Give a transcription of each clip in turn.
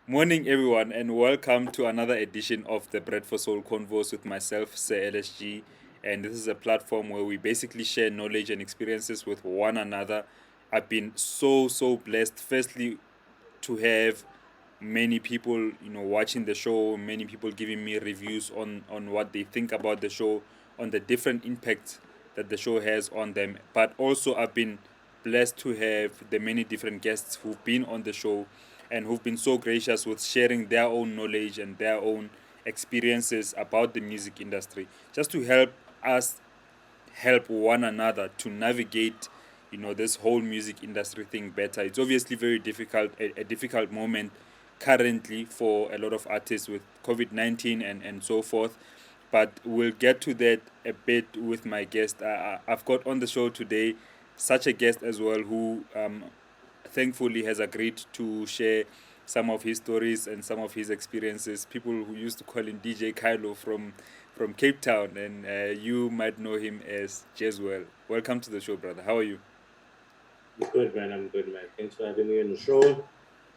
Morning, everyone, and welcome to another edition of the Bread for Soul Convos with myself, Sir LSG. And this is a platform where we basically share knowledge and experiences with one another. I've been so blessed, firstly, to have many people, watching the show, many people giving me reviews on what they think about the show, on the different impacts that the show has on them. But also, I've been blessed to have the many different guests who've been on the show and who've been so gracious with sharing their own knowledge and their own experiences about the music industry, just to help us help one another to navigate this whole music industry thing better. It's obviously very difficult, a difficult moment currently for a lot of artists with COVID-19 and so forth, but we'll get to that a bit with my guest. I've got on the show today such a guest as well who thankfully has agreed to share some of his stories and some of his experiences. People who used to call him DJ Kylo from Cape Town, and you might know him as JAZZUELLE. Welcome to the show, brother. How are you? Good, man. I'm good, man. Thanks for having me on the show.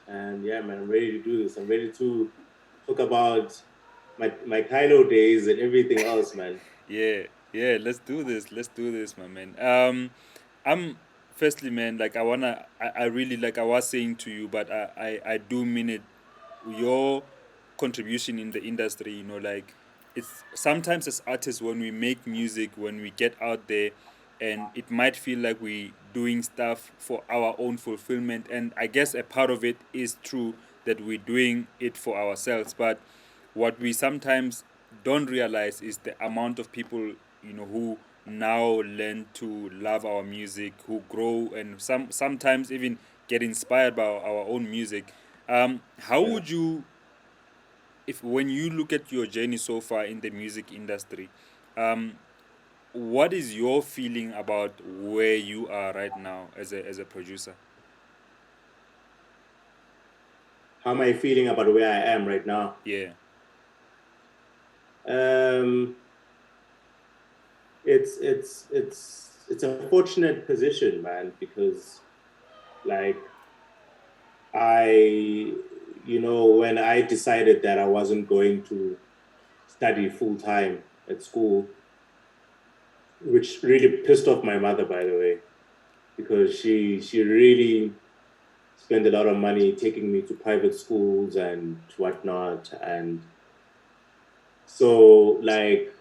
And yeah, man, I'm ready to do this. I'm ready to talk about my Kylo days and everything else, man. Yeah, yeah. Let's do this. Let's do this, my man. I'm firstly, man. Like I really like I was saying to you, but I do mean it. Your contribution in the industry, like it's sometimes as artists when we make music, when we get out there, and it might feel like we doing stuff for our own fulfillment, and I guess a part of it is true that we're doing it for ourselves, but what we sometimes don't realize is the amount of people who now learn to love our music, who grow and sometimes even get inspired by our own music. How Yeah. would you, if when you look at your journey so far in the music industry, um, what is your feeling about where you are right now as a producer? How am I feeling about where I am right now? Yeah. Um, it's a fortunate position, man, because like I, when I decided that I wasn't going to study full time at school, which really pissed off my mother, by the way, because she really spent a lot of money taking me to private schools and whatnot. And so, like,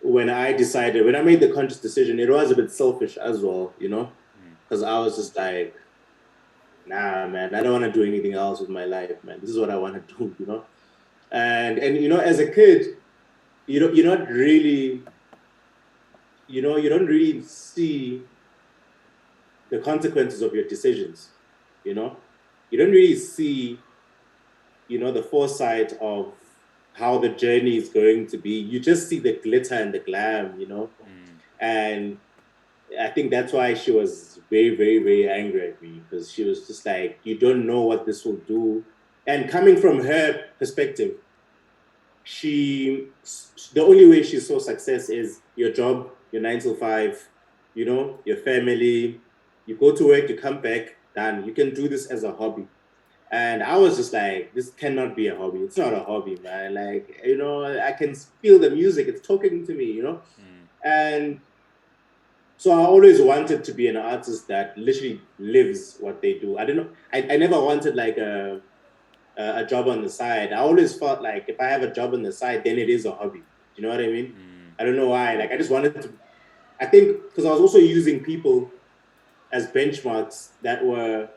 when I made the conscious decision, it was a bit selfish as well, Mm. because I was just like, nah, man, I don't want to do anything else with my life, man. This is what I want to do. And as a kid, you're not really, you don't really see the consequences of your decisions, you know? You don't really see the foresight of how the journey is going to be. You just see the glitter and the glam. Mm. And I think that's why she was very, very, very angry at me, because she was just like, you don't know what this will do. And coming from her perspective, she the only way she saw success is your job, your 9 to 5, your family. You go to work, you come back, done. You can do this as a hobby. And I was just like, this cannot be a hobby. It's not a hobby, man. Like, I can feel the music. It's talking to me. Mm. And so I always wanted to be an artist that literally lives what they do. I don't know. I never wanted like a job on the side. I always felt like if I have a job on the side, then it is a hobby. Do you know what I mean? Mm. I don't know why. Like I just wanted to. I think because I was also using people as benchmarks that were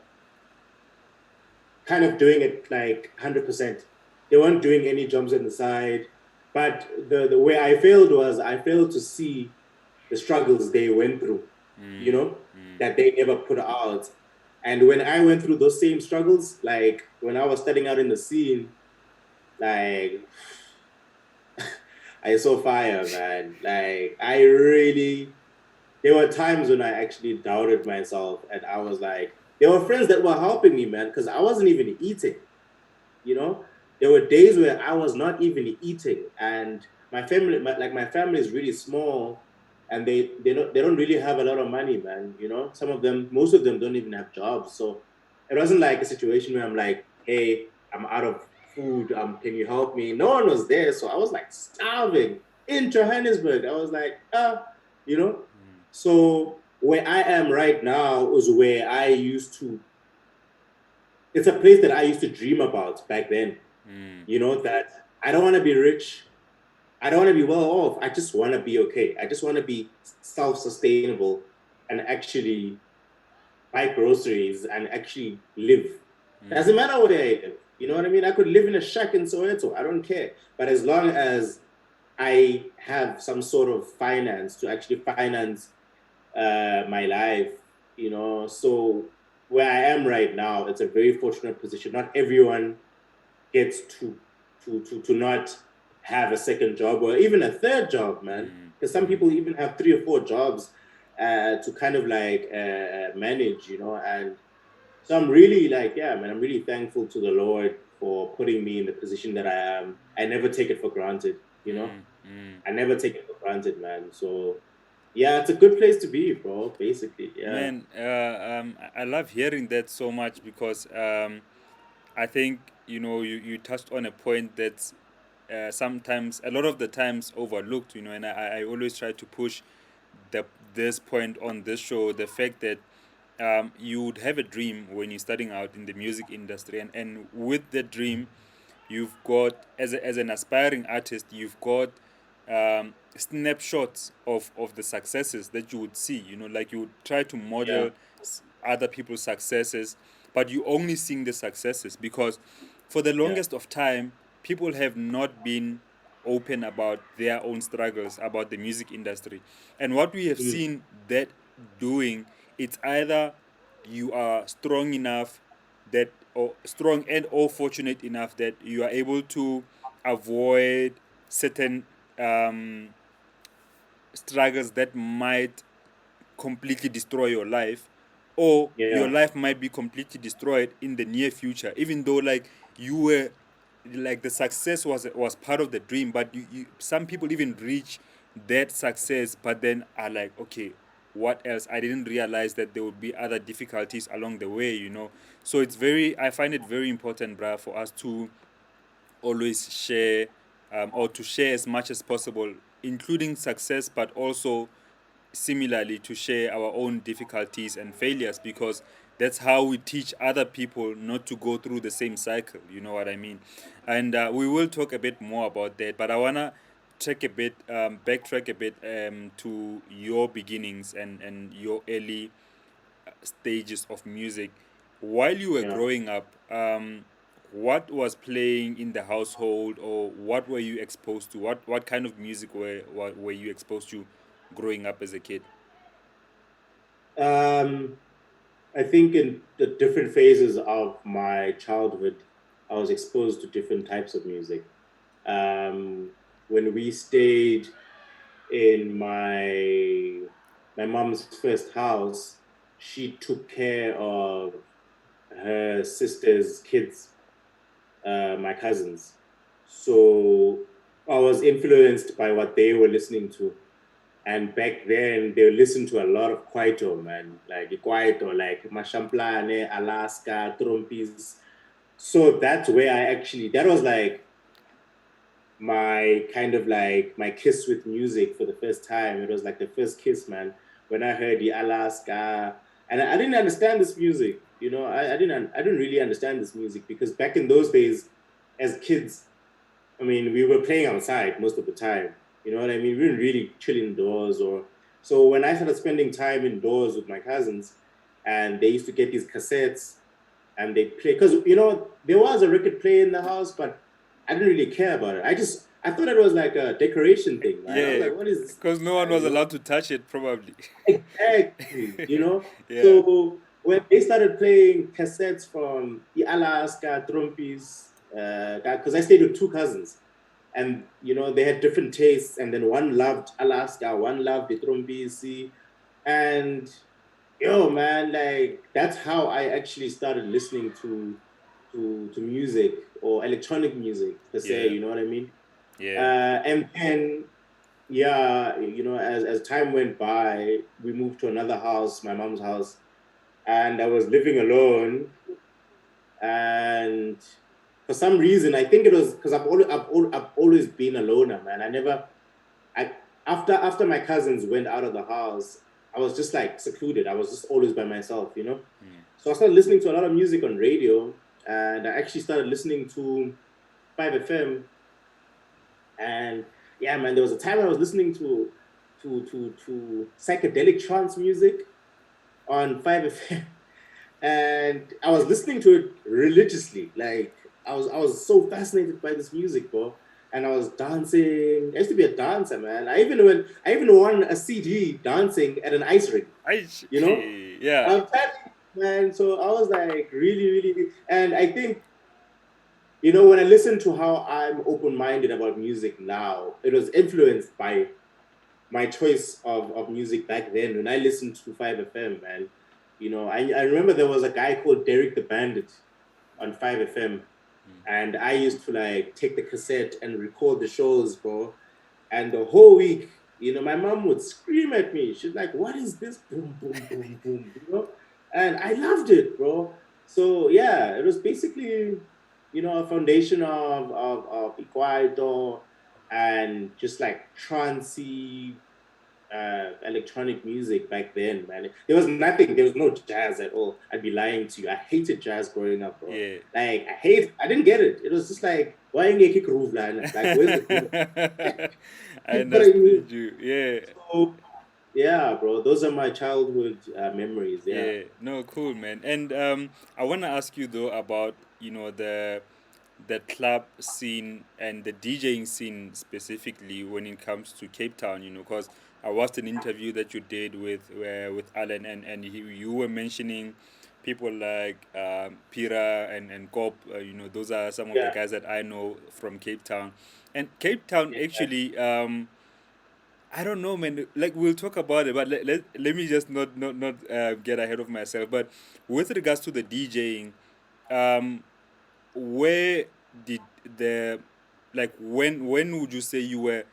kind of doing it like 100%. They weren't doing any jobs on the side. But the way I failed was I failed to see the struggles they went through, Mm. Mm. that they never put out. And when I went through those same struggles, like when I was starting out in the scene, like I saw fire, man. Like I really, there were times when I actually doubted myself, and I was like, there were friends that were helping me, man, because I wasn't even eating. You know, there were days where I was not even eating, and my family is really small, and they don't really have a lot of money, man. Most of them don't even have jobs, so it wasn't like a situation where I'm like, hey, I'm out of food. Can you help me? No one was there, so I was like starving in Johannesburg. I was like, you know. So where I am right now is where I used to. It's a place that I used to dream about back then. Mm, You know that I don't want to be rich. I don't want to be well off. I just want to be okay. I just want to be self-sustainable and actually buy groceries and actually live. Doesn't matter where I live. You know what I mean? I could live in a shack in Soweto. I don't care. But as long as I have some sort of finance to actually finance my life, you know. So where I am right now, it's a very fortunate position. Not everyone gets to not have a second job or even a third job, man. Because some people even have 3 or 4 jobs to kind of like manage, you know. And so I'm really like, yeah, man, I'm really thankful to the Lord for putting me in the position that I am. I never take it for granted, you know. I never take it for granted, man. So yeah, it's a good place to be, bro. Basically, yeah, man, I love hearing that so much because I think you touched on a point that's sometimes a lot of the times overlooked, and I always try to push the this point on this show, the fact that you would have a dream when you're starting out in the music industry, and with the dream you've got as an aspiring artist, you've got snapshots of the successes that you would see, like you would try to yeah, model other people's successes, but you only seeing the successes because for the yeah, longest of time people have not been open about their own struggles about the music industry. And what we have mm, seen that doing, it's either you are strong enough that, or strong and or fortunate enough that you are able to avoid certain um, struggles that might completely destroy your life, or your yeah, life might be completely destroyed in the near future, even though like you were like the success was part of the dream, but some people even reach that success but then are like, okay, what else? I didn't realize that there would be other difficulties along the way. So I find it very important, bruh, for us to always share, or to share as much as possible, including success, but also similarly to share our own difficulties and failures, because that's how we teach other people not to go through the same cycle. You know what I mean? And we will talk a bit more about that, but I want to backtrack a bit to your beginnings and your early stages of music. While you were yeah. growing up, what was playing in the household, or what were you exposed to? What kind of music were you exposed to growing up as a kid? Um, I think in the different phases of my childhood, I was exposed to different types of music. When we stayed in my mom's first house, she took care of her sister's kids, my cousins. So I was influenced by what they were listening to. And back then, they listened to a lot of Kwaito, man, like Kwaito, like Mashamplane, Alaska, Trumpis. So that's where that was like my kind of like my kiss with music for the first time. It was like the first kiss, man, when I heard the Alaska. And I didn't understand this music, you know, I didn't really understand this music because back in those days, as kids, I mean, we were playing outside most of the time. You know what I mean? We didn't really chill indoors or so when I started spending time indoors with my cousins and they used to get these cassettes and they play because you know there was a record player in the house, but I didn't really care about it. I thought it was like a decoration thing, right? I was Yeah, like, what is this, because no one man? was You know? allowed to touch it, probably. Exactly, you know? Yeah. So when they started playing cassettes from the Alaska, Trumpis, because I stayed with 2 cousins and, you know, they had different tastes. And then one loved Alaska, one loved the Trumpisi. And, yo, man, like, that's how I actually started listening to music or electronic music per se, Yeah. you know what I mean? Yeah. And then yeah, you know, as time went by, we moved to another house, my mom's house, and I was living alone. And for some reason, I think it was because I've always been a loner, man. I after my cousins went out of the house, I was just like secluded. I was just always by myself, you know. So I started listening to a lot of music on radio, and I actually started listening to 5FM. And yeah, man, there was a time I was listening to psychedelic trance music on 5FM, and I was listening to it religiously. Like I was so fascinated by this music, bro. And I was dancing. I used to be a dancer, man. I even won a CD dancing at an ice rink. I You know, yeah, I'm telling you, man. So I was like really, really, and I think when I listen to how I'm open minded about music now, it was influenced by my choice of music back then when I listened to 5FM, man. I remember there was a guy called Derek the Bandit on 5FM, and I used to like take the cassette and record the shows, bro. And the whole week, my mom would scream at me. She's like, "What is this? Boom, boom, boom, boom," And I loved it, bro. So yeah, it was basically, a foundation of Ecuador and just like trancey electronic music back then, man. There was nothing. There was no jazz at all. I'd be lying to you. I hated jazz growing up, bro. yeah. Like I didn't get it. It was just like, why ain't you groove, man? Like, where's the groove? I You know what I mean? understood you. Yeah, So yeah, bro. Those are my childhood memories. Yeah. yeah. No, cool, man. And I want to ask you though about the club scene and the DJing scene specifically when it comes to Cape Town. Because I watched an interview that you did with Alan, and you were mentioning people like Pira and Kop. Those are some of the Yeah. guys that I know from Cape Town. And Cape Town Yeah. actually, I don't know, man. Like we'll talk about it, but let me just not get ahead of myself. But with regards to the DJing, um, where did the like when would you say you were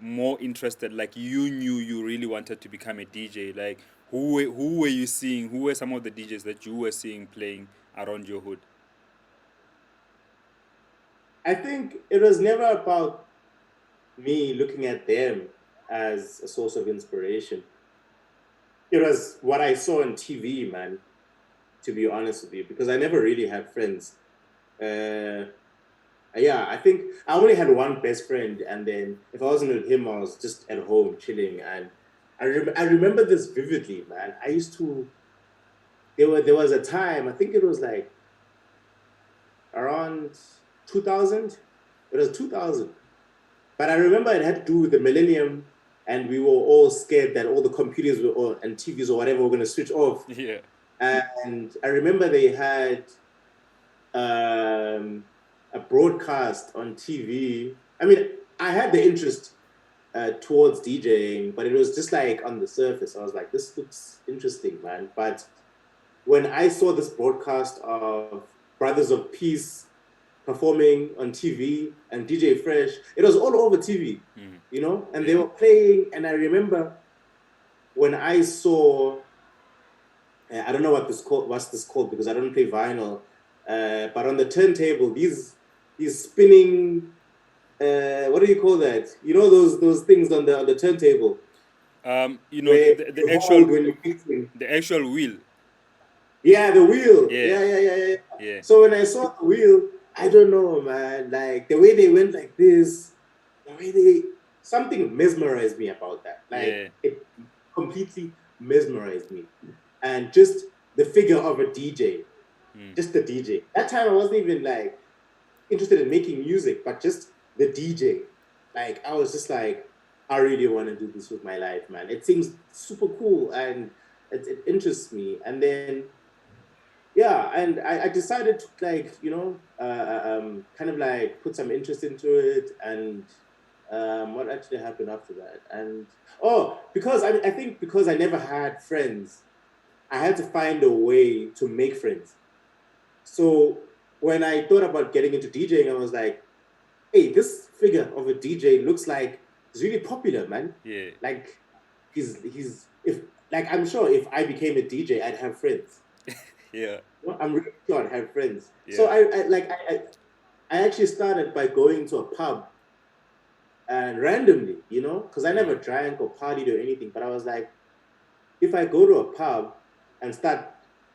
more interested? Like you knew you really wanted to become a DJ. Like who were you seeing? Who were some of the DJs that you were seeing playing around your hood? I think it was never about me looking at them as a source of inspiration. It was what I saw on TV, man, to be honest with you, because I never really had friends. Uh, yeah, I think I only had one best friend, and then if I wasn't with him, I was just at home chilling. And I remember this vividly, man. I used to. There was a time, I think it was like around 2000. It was 2000, but I remember it had to do with the millennium, and we were all scared that all the computers and TVs or whatever were going to switch off. Yeah. And I remember they had um, a broadcast on TV. I mean, I had the interest towards DJing, but it was just like on the surface. I was like, this looks interesting, man. But when I saw this broadcast of Brothers of Peace performing on TV and DJ Fresh, it was all over TV, and they Yeah. were playing. And I remember when I saw, I don't know what's this called because I don't play vinyl, but on the turntable, these spinning, what do you call that? You know those things on the turntable where The you actual hold when you're mixing. the actual wheel. Yeah, the wheel. Yeah. Yeah, yeah, yeah, yeah. Yeah. So when I saw the wheel, I don't know, man. Like the way they went like this, the way they something mesmerized me about that. Like Yeah. it completely mesmerized me. And just the figure of a DJ, just the DJ. That time I wasn't even like interested in making music, but just the DJ. Like I was just like, I really want to do this with my life, man. It seems super cool and it interests me. And then yeah, and I decided to like kind of like put some interest into it. And what actually happened after that? And because I think because I never had friends, I had to find a way to make friends. So when I thought about getting into DJing, I was like, hey, this figure of a DJ looks like he's really popular, man. Yeah. Like he's if like I'm sure if I became a DJ, I'd have friends. Yeah. I'm really sure I'd have friends. So Yeah. I actually started by going to a pub and randomly, because I never Mm, drank or partied or anything. But I was like, if I go to a pub and start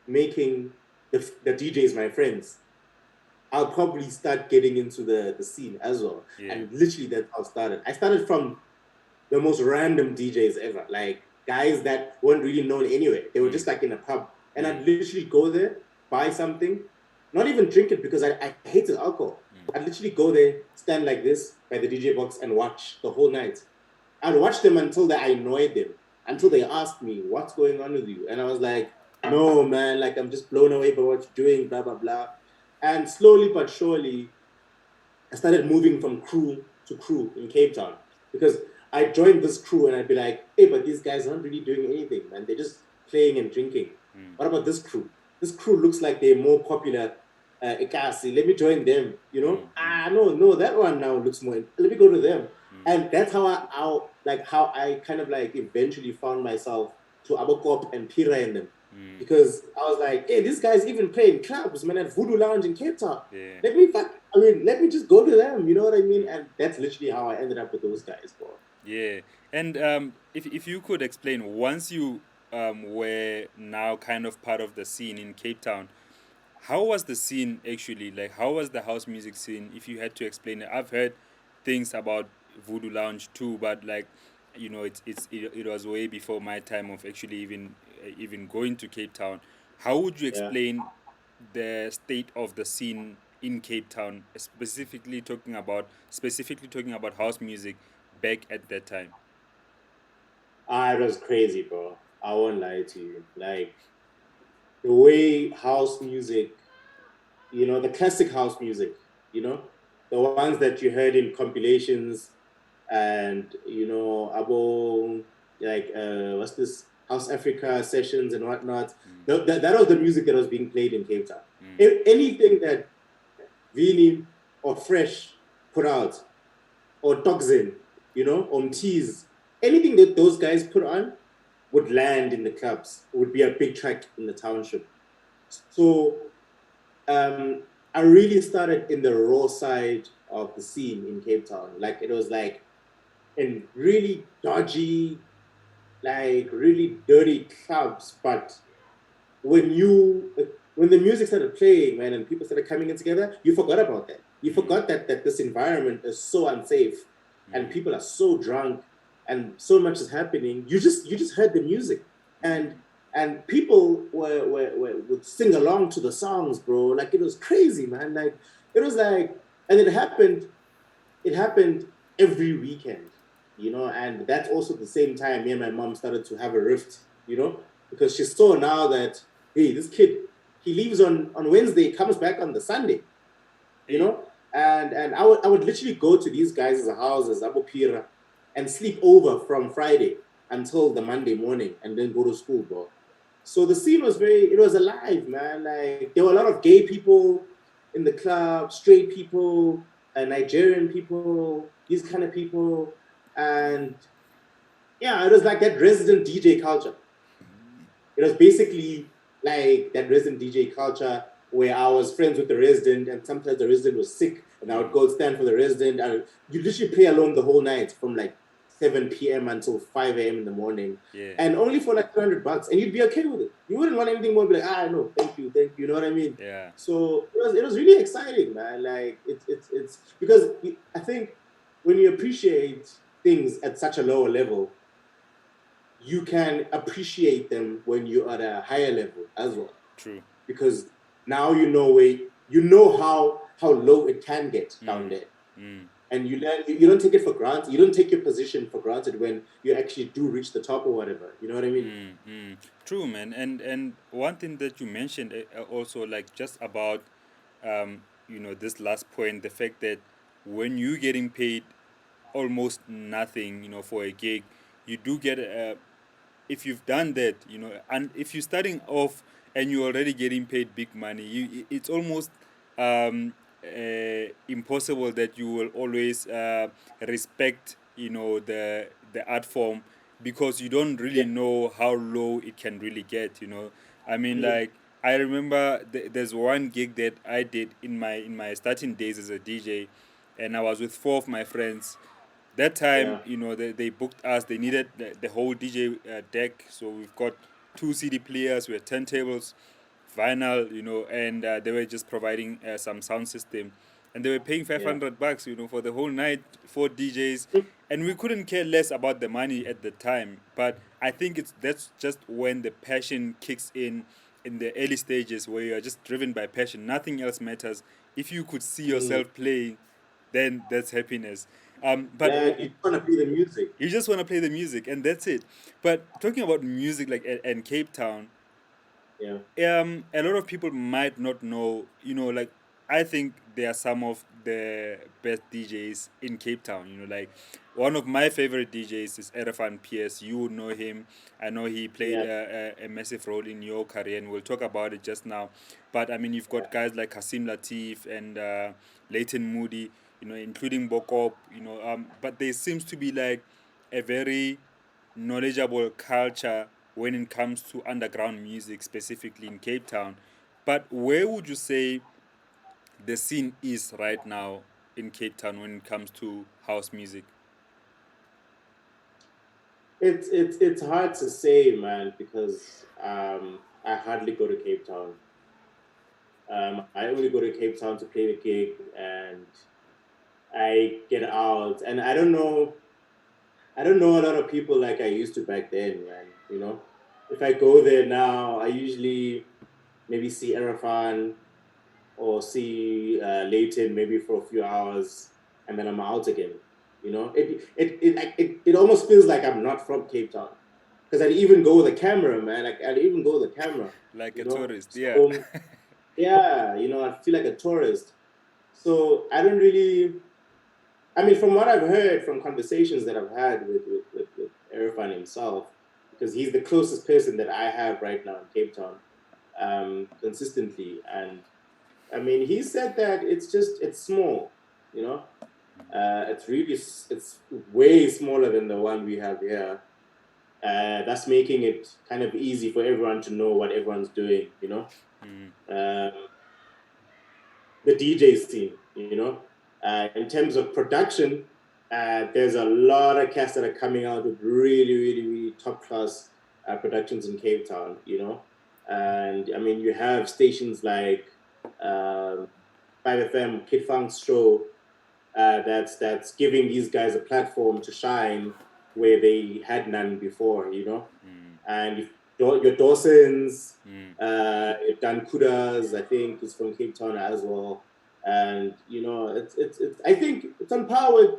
making the DJs my friends, I'll probably start getting into the scene as well. yeah. And literally that's how I started. I started from the most random DJs ever, like guys that weren't really known anyway. They were Mm, just like in a pub. And yeah. I'd literally go there, buy something, not even drink it because I hated alcohol. I'd literally go there, stand like this by the DJ box and watch the whole night. I'd watch them until I annoyed them, until Mm, they asked me, what's going on with you? And I was like, no, man, like I'm just blown away by what you're doing, blah, blah, blah. And slowly but surely, I started moving from crew to crew in Cape Town because I joined this crew and I'd be like, hey, but these guys aren't really doing anything, man. They're just playing and drinking. mm, What about this crew? This crew looks like they're more popular. Ikasi, let me join them. mm, mm, No, that one now looks more. Let me go to them, mm, and that's how I kind of like eventually found myself to Abokop and Pira in them, mm, because I was like, hey, this guy's even playing clubs, man, at Voodoo Lounge in Cape Town. yeah. Let me just go to them. You know what I mean? Mm, And that's literally how I ended up with those guys, bro. yeah. And if you could explain, once you were now kind of part of the scene in Cape Town, how was the scene actually? Like, how was the house music scene? If you had to explain it, I've heard things about Voodoo Lounge too, but like, it was way before my time of actually even going to Cape Town. How would you Yeah. explain the state of the scene in Cape Town, specifically talking about house music back at that time? It was crazy, bro. I won't lie to you. Like the way house music, the classic house music, the ones that you heard in compilations and abo like what's this House Africa sessions and whatnot. Mm, That was the music that was being played in Cape Town. mm, Anything that Vini or Fresh put out, or Toxin, or Mtees, anything that those guys put on would land in the clubs, would be a big track in the township. So I really started in the raw side of the scene in Cape Town. Like it was like in really dodgy, like really dirty clubs. But when you when the music started playing, man, and people started coming in together, you forgot about that. You mm, forgot that this environment is so unsafe, and mm, people are so drunk, and so much is happening. You just heard the music, mm, and people would sing along to the songs, bro. Like it was crazy, man. Like it was like, and it happened every weekend, and that's also the same time me and my mom started to have a rift, because she saw now that, hey, this kid, he leaves on Wednesday, comes back on the Sunday, you hey, know, and I would literally go to these guys' houses, Abu Pira, and sleep over from Friday until the Monday morning, and then go to school, bro. So the scene was it was alive, man. Like there were a lot of gay people in the club, straight people, Nigerian people, these kind of people, and yeah, it was like that resident DJ culture. It was basically like that resident DJ culture where I was friends with the resident, and sometimes the resident was sick, and I would mm, go stand for the resident. And you literally play along the whole night from like 7 p.m. until 5 a.m. in the morning, yeah, and only for like $200, and you'd be okay with it. You wouldn't want anything more. Be like, no, thank you, thank you. You know what I mean? yeah, So it was really exciting, man. Like it's because I think when you appreciate things at such a lower level, you can appreciate them when you're at a higher level as well, true. because now you know how low it can get down Mm, there, mm, and you don't take it for granted. You don't take your position for granted when you actually do reach the top or whatever. You know what I mean? true, man. And one thing that you mentioned, also, like, just about this last point, the fact that when you getting paid almost nothing, for a gig, you do get if you've done that, and if you're starting off and you're already getting paid big money, it's almost impossible that you will always respect, the art form, because you don't really Yeah. know how low it can really get. I mean, Mm. like, I remember there's one gig that I did in my starting days as a DJ, and I was with four of my friends. That time, Yeah, you know, they booked us. They needed the whole DJ deck, so we've got two CD players, we had turntables, vinyl, you know, and they were just providing some sound system, and they were paying five yeah, hundred bucks, you know, for the whole night, four DJs, and we couldn't care less about the money at the time. But I think that's just when the passion kicks in the early stages, where you are just driven by passion. Nothing else matters. If you could see mm. yourself playing, then that's happiness. But Yeah. You just want to play the music. you just want to play the music, and that's it. But talking about music, like and Cape Town, Yeah, a lot of people might not know, you know, like I think there are some of the best DJs in Cape Town, you know, like one of my favorite DJs is Erefan PS. You would know him. I know he played yeah, a massive role in your career, and we'll talk about it just now. But I mean, you've got guys like Kasim Latif and Leighton Moody, you know, including Bokop, you know, but there seems to be like a very knowledgeable culture when it comes to underground music, specifically in Cape Town. But where would you say the scene is right now in Cape Town when it comes to house music? it's hard to say, man, because I hardly go to Cape Town. I only go to Cape Town to play the gig, and I get out, and I don't know a lot of people like I used to back then, man. You know, if I go there now, I usually maybe see Erafan or see Leighton maybe for a few hours, and then I'm out again. You know, it almost feels like I'm not from Cape Town because I'd even go with a camera, man. Like I'd even go with a camera. Like a You know, tourist, yeah. so yeah, you know, I feel like a tourist. So I don't really. I mean, from what I've heard from conversations that I've had with Erfan himself, because he's the closest person that I have right now in Cape Town, consistently. And I mean, he said that it's small, you know, it's way smaller than the one we have here. That's making it kind of easy for everyone to know what everyone's doing, you know. Mm, Um, the DJ scene, you know. In terms of production, there's a lot of cats that are coming out with really, really, really top class productions in Cape Town, you know. And I mean, you have stations like um, 5FM, Kid Funk's show, that's giving these guys a platform to shine where they had none before, you know. mm, And if your Dawson's, mm, Dan Kudas, I think, is from Cape Town as well. And you know, it's I think it's on par with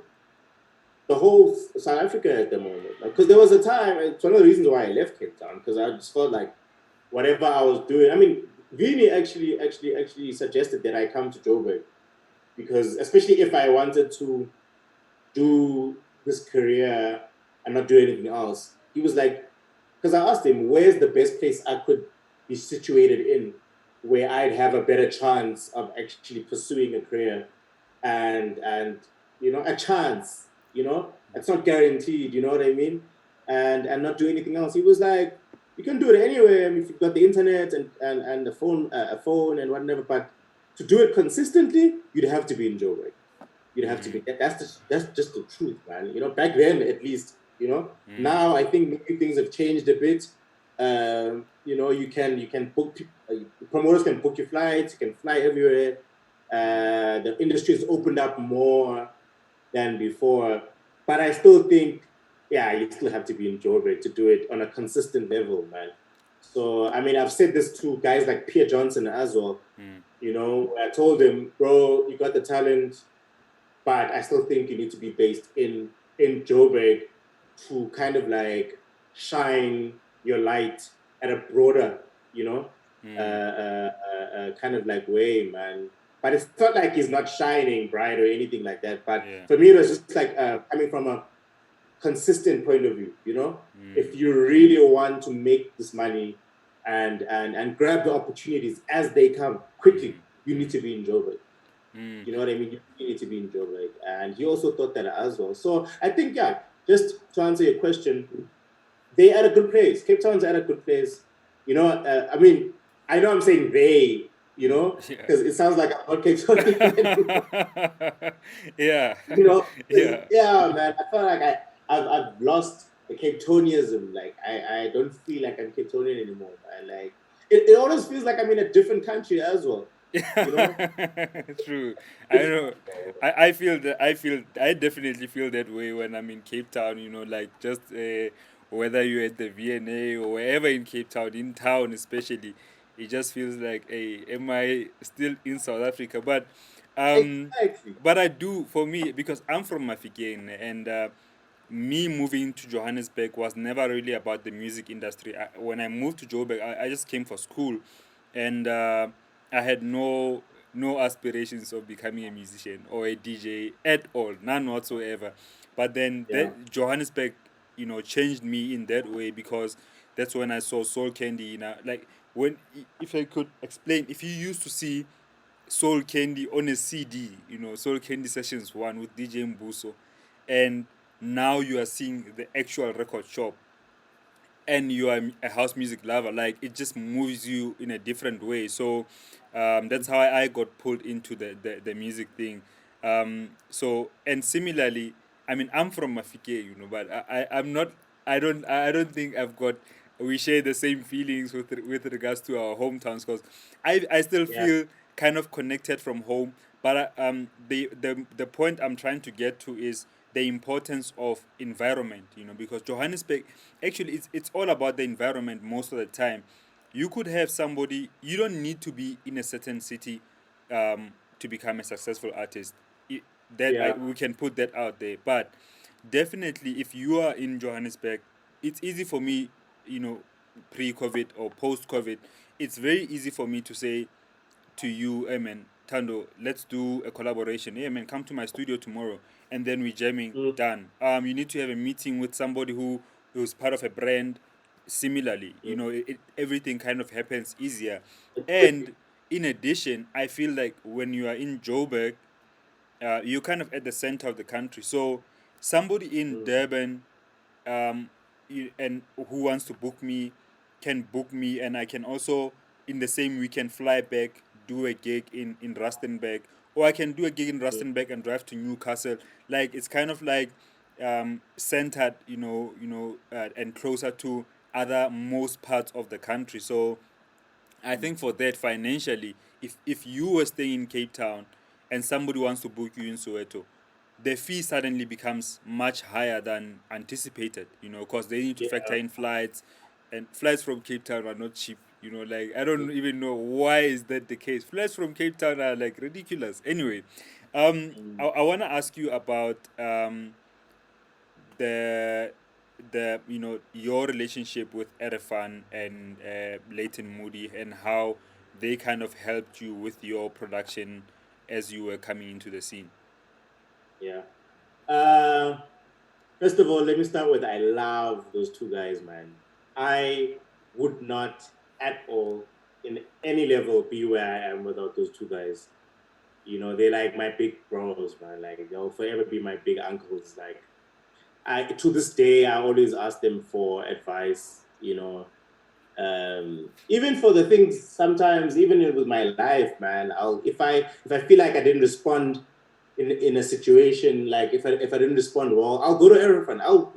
the whole South Africa at the moment. Because there was a time, it's one of the reasons why I left Cape Town, because I just felt like whatever I was doing. I mean, Vini actually suggested that I come to Joburg because, especially if I wanted to do this career and not do anything else, he was like, because I asked him, where's the best place I could be situated in where I'd have a better chance of actually pursuing a career and you know, a chance, you know, it's not guaranteed, you know what I mean? And not do anything else. He was like, you can do it anywhere. I mean, if you've got the internet and the phone, a phone and whatever, but to do it consistently, you'd have to be in Joburg. You'd have to mm, be. That's just the truth, man. You know, back then at least. You know, mm, now I think maybe things have changed a bit. You know, you can book promoters can book your flights. You can fly everywhere. mm, The industry has opened up more than before, but I still think, yeah, you still have to be in Joburg to do it on a consistent level, man. So I mean, I've said this to guys like Pierre Johnson as well. mm, You know, I told him, bro, you got the talent, but I still think you need to be based in Joburg to kind of like shine your light at a broader, you know, mm, kind of like way, man. But it's not like he's not shining bright or anything like that. But yeah. for me, it was just like coming from a consistent point of view, you know. Mm, If you really want to make this money and grab the opportunities as they come mm, quickly, you need to be in Joburg. mm, You know what I mean? You need to be in Joburg. And he also thought that as well. So I think, yeah, just to answer your question, they at a good place. Cape Town's at a good place. You know, I mean, I know I'm saying they, Yeah. because it sounds like I'm not Capetonian anymore. Yeah. You know, 'cause, Yeah. yeah, man, I feel like I've lost the Cape Townianism. Like I don't feel like I'm Cape Townian anymore, man. Like it always feels like I'm in a different country as well. You know, True. I different, know. bro. I feel that. I definitely feel that way when I'm in Cape Town. Like just whether you're at the VNA or wherever in Cape Town, in town especially, it just feels like, hey, am I still in South Africa? Um, Exactly. but I do, for me, because I'm from Mafikeng, and me moving to Johannesburg was never really about the music industry. When I moved to Joburg, I just came for school, and I had no aspirations of becoming a musician or a DJ at all, none whatsoever. But then Yeah. that Johannesburg, changed me in that way, because that's when I saw Soul Candy. Like, when, if I could explain, if you used to see Soul Candy on a CD, Soul Candy Sessions 1 with DJ Mbuso, and now you are seeing the actual record shop, and you are a house music lover, like, it just moves you in a different way. So that's how I got pulled into the music thing. So, and similarly, I mean, I'm from Mafike, but I'm not. I don't think I've got. We share the same feelings with regards to our hometowns, because I still Yeah. feel kind of connected from home. But the point I'm trying to get to is the importance of environment, because Johannesburg, actually, it's all about the environment most of the time. You could have somebody. You don't need to be in a certain city to become a successful artist. I- Yeah. we can put that out there, but definitely, if you are in Johannesburg, it's easy for me, you know, pre-COVID or post-COVID. It's very easy for me to say to you, hey man, Tando, let's do a collaboration. Hey man, come to my studio tomorrow, and then we jamming. Mm, Done. You need to have a meeting with somebody who's part of a brand. Similarly, mm. everything kind of happens easier. And in addition, I feel like when you are in Joburg, you're kind of at the center of the country. So somebody in Mm. Durban, and who wants to book me can book me, and I can also, in the same weekend, fly back, do a gig in Rustenburg, or I can do a gig in Mm. Rustenburg and drive to Newcastle. Like, it's kind of like centered, and closer to other most parts of the country. So I think for that, financially, if you were staying in Cape Town and somebody wants to book you in Soweto, the fee suddenly becomes much higher than anticipated, because they need to factor Yeah. in flights, and flights from Cape Town are not cheap. Like, I don't even know why is that the case. Flights from Cape Town are like ridiculous. Anyway, Mm. I want to ask you about the your relationship with Erefan and Leighton Moody, and how they kind of helped you with your production as you were coming into the scene. Yeah. Uh, First of all, let me start with I love those two guys, man. I would not at all, in any level, be where I am without those two guys. They're like my big bros, man. Like they'll forever be my big uncles. Like I to this day, I always ask them for advice. Even for the things sometimes, even with my life, man. If I feel like I didn't respond in a situation, like if I didn't respond well, I'll go to Erifan. I'll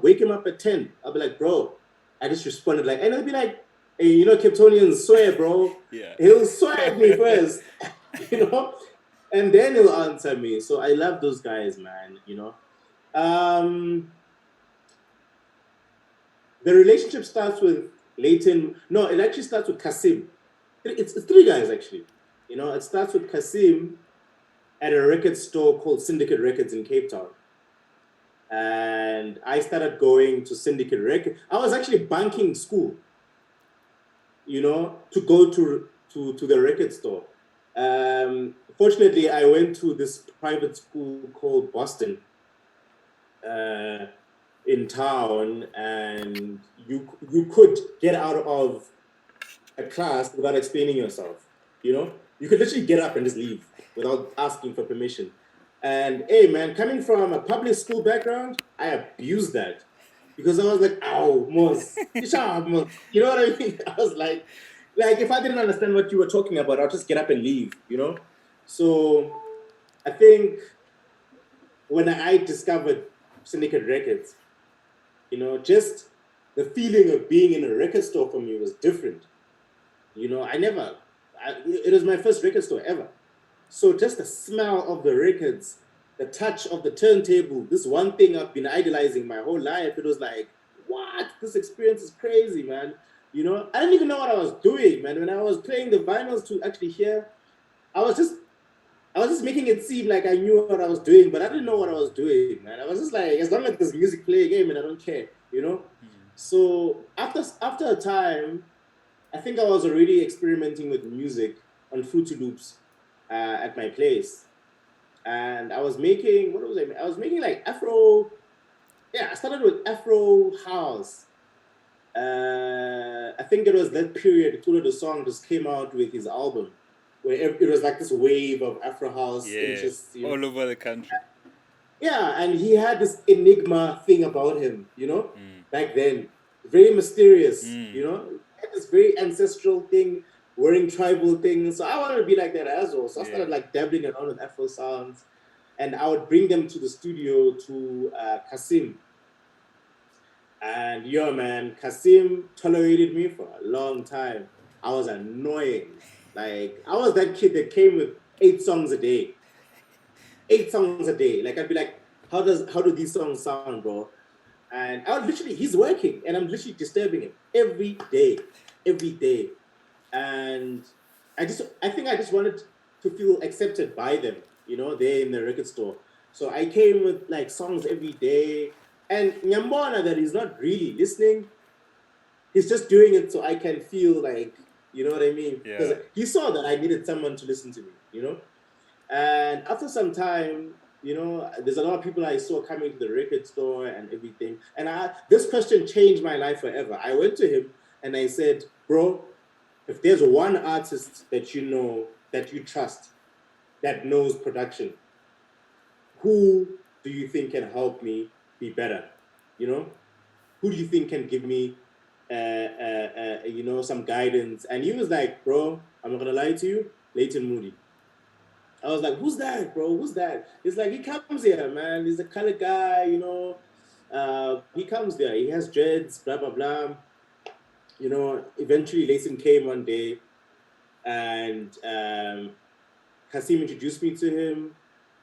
wake him up at 10. I'll be like, bro, I just responded like, and he'll be like, hey, Kryptonians swear, bro. Yeah. He'll swear at me first, you know, and then he'll answer me. So I love those guys, man. Um, the relationship starts with Leighton. No, it actually starts with Kasim. It's three guys actually. It starts with Kasim at a record store called Syndicate Records in Cape Town. And I started going to Syndicate Records. I was actually bunking school, to go to the record store. Fortunately, I went to this private school called Boston, uh, in town, and you could get out of a class without explaining yourself. You could literally get up and just leave without asking for permission. And hey, man, coming from a public school background, I abused that because I was like, "Ow, Mos, you shut up, Mos." You know what I mean? I was like, Like if I didn't understand what you were talking about, I'll just get up and leave, you know? So I think when I discovered Syndicate Records, you know, just the feeling of being in a record store for me was different. You know, it was my first record store ever. So just the smell of the records, the touch of the turntable, this one thing I've been idolizing my whole life, it was like, what? This experience is crazy, man. You know, I didn't even know what I was doing, man. When I was playing the vinyls to actually hear, I was just I was just making it seem like I knew what I was doing, but I didn't know what I was doing, man. I was just like, as long as there's music playing game and I don't care, you know? So after a time, I think I was already experimenting with music on Fruity Loops at my place. And I was making, what was I? I was making like Afro, yeah, I started with Afro House. I think it was that period Tula the song just came out with his album, where it was like this wave of Afro House Yeah, interests, you know. all over the country. Yeah, and he had this enigma thing about him, you know, back then. Very mysterious, you know. He had this very ancestral thing, wearing tribal things. So I wanted to be like that as well. So I Yeah. started like dabbling around with Afro sounds, and I would bring them to the studio to Kasim. And yo, man, Kasim tolerated me for a long time. I was annoying. Like I was that kid that came with 8 songs a day, 8 songs a day. Like I'd be like, how do these songs sound, bro? And I was literally, he's working, and I'm literally disturbing him every day. And I think I just wanted to feel accepted by them, you know, there in the record store. So I came with like songs every day, and Nyambona that he's not really listening, he's just doing it so I can feel like, you know what I mean? Because Yeah. he saw that I needed someone to listen to me, you know. And after some time, you know, there's a lot of people I saw coming to the record store and everything. And this question changed my life forever. I went to him and I said, bro, if there's one artist that you know, that you trust, that knows production, who do you think can help me be better? You know, who do you think can give me, you know, some guidance? And he was like, bro, I'm not gonna lie to you, Leighton Moody. I was like, who's that, bro? Who's that? He's like, he comes here, man. He's a colored guy, you know. He comes there. He has dreads, blah, blah, blah. You know, eventually Layson came one day and Kasim introduced me to him.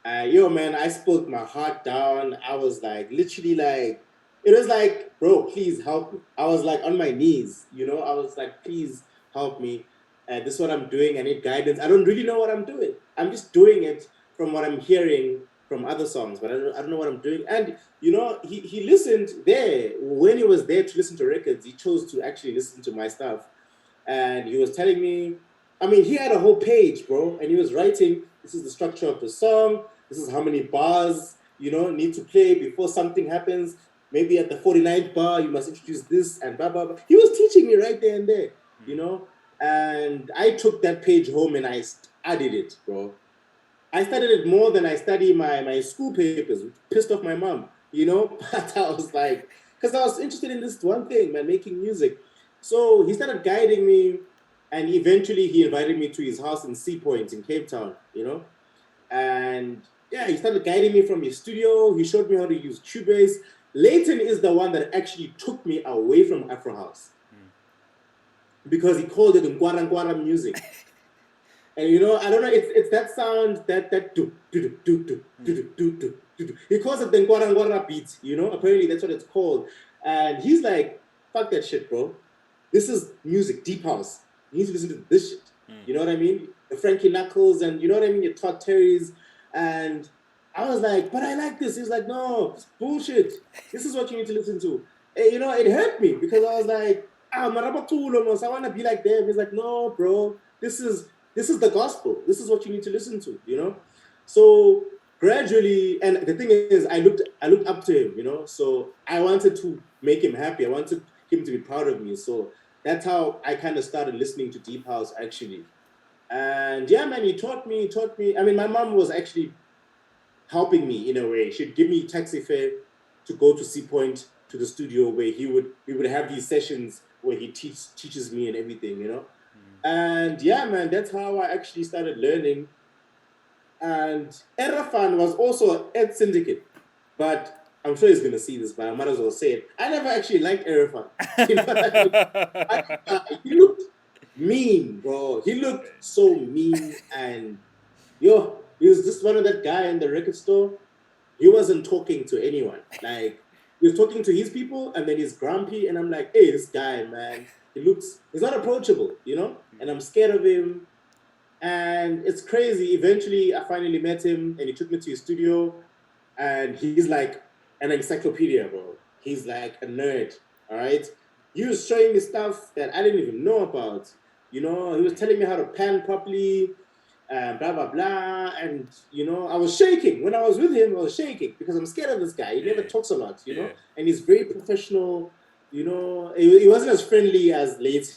Yo, man, I spoke my heart down. I was like, literally, like, it was like, bro, please help me. I was like on my knees, you know. I was like, please help me. This is what I'm doing. I need guidance. I don't really know what I'm doing. I'm just doing it from what I'm hearing from other songs, but I don't know what I'm doing. And you know, he listened there when he was there to listen to records. He chose to actually listen to my stuff, and he was telling me, I mean, he had a whole page, bro, and he was writing, this is the structure of the song, this is how many bars, you know, need to play before something happens. Maybe at the 49th bar, you must introduce this and blah, blah, blah. He was teaching me right there and there, you know, and I took that page home and I studied it, bro. I studied it more than I study my school papers, which pissed off my mom, you know. But I was like, because I was interested in this one thing, man, making music. So he started guiding me, and eventually he invited me to his house in Sea Point in Cape Town, you know. And yeah, he started guiding me from his studio. He showed me how to use Cubase. Leighton is the one that actually took me away from Afro House because he called it Ngwara music. And you know, I don't know, it's that sound that do do do do do do do do do. He calls it the Ngwara beat, you know. Apparently that's what it's called. And he's like, fuck that shit, bro. This is music, deep house. You need to listen to this shit. You know what I mean? The Frankie Knuckles and you know what I mean, your Todd Terrys. And I was like, but I like this. He was like, no, it's bullshit. This is what you need to listen to. And, you know, it hurt me because I was like, Marabatulo, I want to be like them. He's like, no, bro, this is the gospel. This is what you need to listen to, you know? So gradually, and the thing is, I looked up to him, you know? So I wanted to make him happy. I wanted him to be proud of me. So that's how I kind of started listening to Deep House actually. And yeah, man, he taught me. I mean, my mom was actually helping me in a way. She'd give me taxi fare to go to Sea Point to the studio where we would have these sessions where he teaches me and everything, you know. And yeah, man, that's how I actually started learning. And Erafan was also at Syndicate, but I'm sure he's gonna see this, but I might as well say it. I never actually liked Erafan. You know what I mean? He looked mean, bro. He looked so mean, and yo, he was just one of that guy in the record store. He wasn't talking to anyone. Like he was talking to his people, and then he's grumpy, and I'm like, hey, this guy, man, he's not approachable, you know, and I'm scared of him. And it's crazy. Eventually, I finally met him, and he took me to his studio, and he's like an encyclopedia, bro. He's like a nerd. All right. He was showing me stuff that I didn't even know about. You know, he was telling me how to pan properly, blah blah blah. And you know, I was shaking when I was with him. I was shaking because I'm scared of this guy. He never Yeah. talks a lot, you Yeah. know, and he's very professional. You know, he wasn't as friendly as late.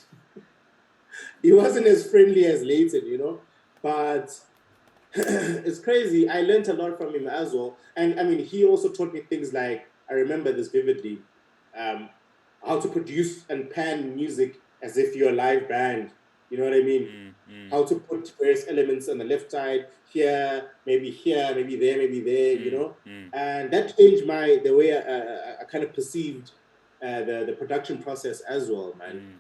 He wasn't as friendly as Leighton, you know, but it's crazy. I learned a lot from him as well. And I mean, he also taught me things like, I remember this vividly, um, how to produce and pan music as if you're a live band. You know what I mean? How to put various elements on the left side, here, maybe there, you know? And that changed the way I kind of perceived the production process as well, man.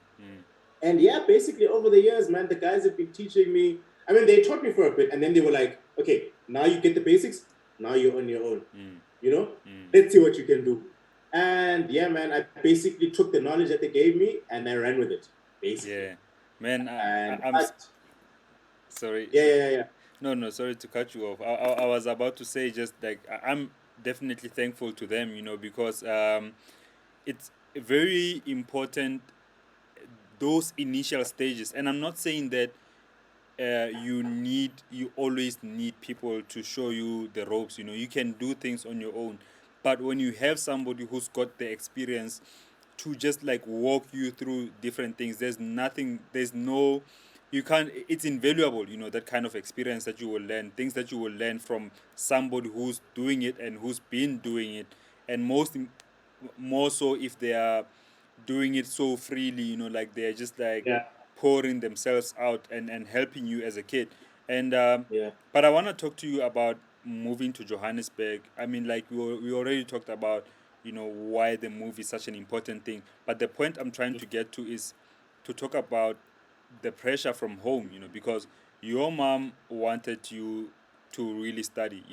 And yeah, basically over the years, man, the guys have been teaching me. I mean, they taught me for a bit, and then they were like, okay, now you get the basics. Now you're on your own. You know, let's see what you can do. And yeah, man, I basically took the knowledge that they gave me and I ran with it, basically. Yeah. Man, And I'm but, sorry. yeah, yeah, yeah, No, no, sorry to cut you off. I was about to say just like I'm definitely thankful to them, because it's very important those initial stages. And I'm not saying that you always need people to show you the ropes. You can do things on your own, but when you have somebody who's got the experience to just like walk you through different things, there's no, you can't, it's invaluable, that kind of experience that you will learn, things that you will learn from somebody who's doing it and who's been doing it. And more so if they are doing it so freely, like they're just like yeah, pouring themselves out and helping you as a kid. And yeah, but I want to talk to you about moving to Johannesburg. I mean, like we already talked about, why the move is such an important thing. But the point I'm trying to get to is to talk about the pressure from home, because your mom wanted you to really study.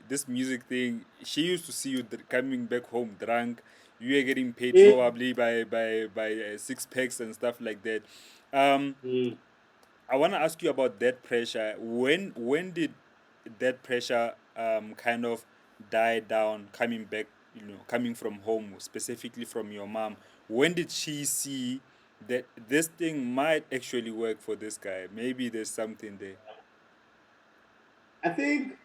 This music thing, she used to see you coming back home drunk. You were getting paid yeah. probably by six packs and stuff like that. um, Mm. I want to ask you about that pressure. When did that pressure kind of die down, coming back, coming from home, specifically from your mom? When did she see that this thing might actually work for this guy? Maybe there's something there. I think